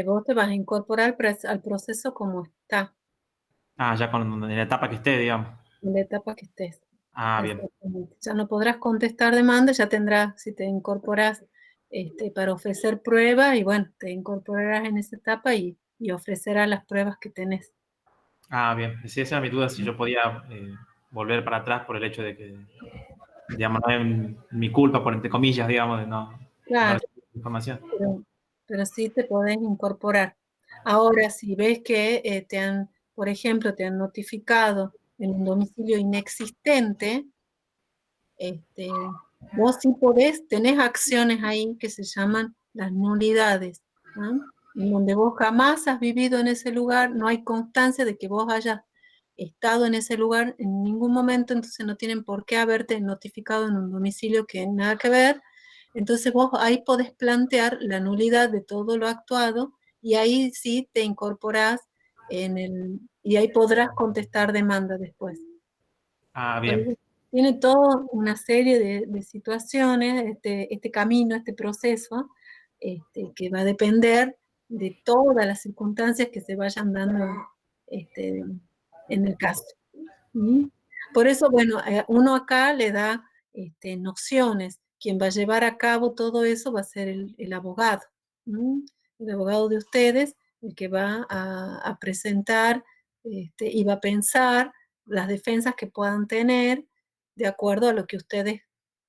vos te vas a incorporar al proceso como está, Ah, ya en la etapa que esté, digamos. en la etapa que estés. Ah, bien. Exactamente. Ya no podrás contestar demanda, ya tendrás, si te incorporas para ofrecer pruebas, y bueno, te incorporarás en esa etapa y ofrecerás las pruebas que tenés. Ah, bien. Sí, esa era mi duda, si yo podía volver para atrás por el hecho de que, digamos, no es mi culpa, por entre comillas, digamos, de no Claro, recibir información. pero sí te podés incorporar. Ahora, si ves que por ejemplo, te han notificado en un domicilio inexistente, vos sí tenés acciones ahí que se llaman las nulidades, ¿ah? En donde vos jamás has vivido en ese lugar, no hay constancia de que vos hayas estado en ese lugar en ningún momento, entonces no tienen por qué haberte notificado en un domicilio que nada que ver. Entonces vos ahí podés plantear la nulidad de todo lo actuado y ahí sí te incorporás y ahí podrás contestar demanda después. Ah, Por bien. eso tiene toda una serie de situaciones, este camino, este proceso, que va a depender de todas las circunstancias que se vayan dando este, en el caso. ¿Mm? Por eso, bueno, uno acá le da nociones. Quien va a llevar a cabo todo eso va a ser el abogado. ¿Mm? El abogado de ustedes, el que va a presentar y va a pensar las defensas que puedan tener de acuerdo a lo que ustedes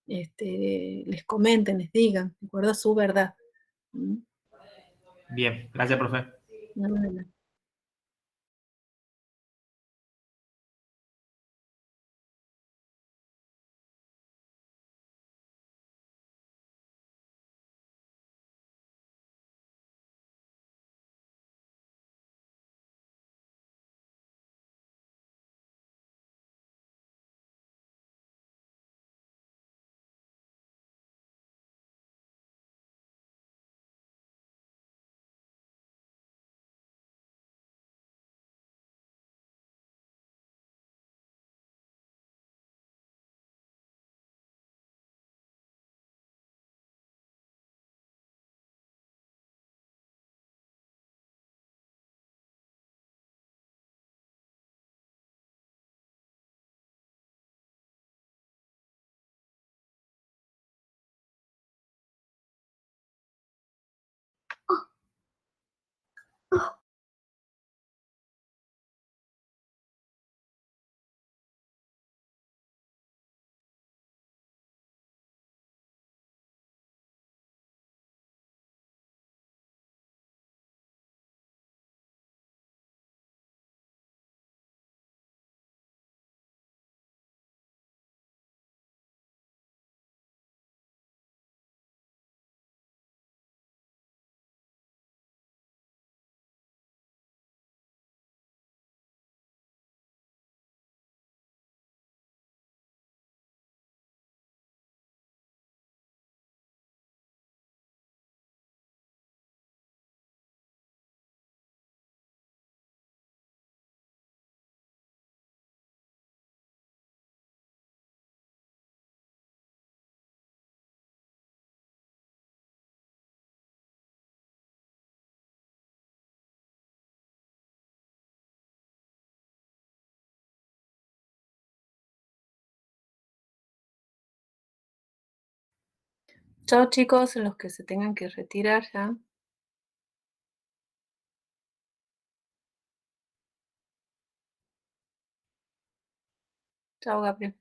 les comenten, les digan, de acuerdo a su verdad. ¿Mm? Bien. Gracias, profe. No, no, no. Chao chicos, los que se tengan que retirar ya. Chao, Gabriel.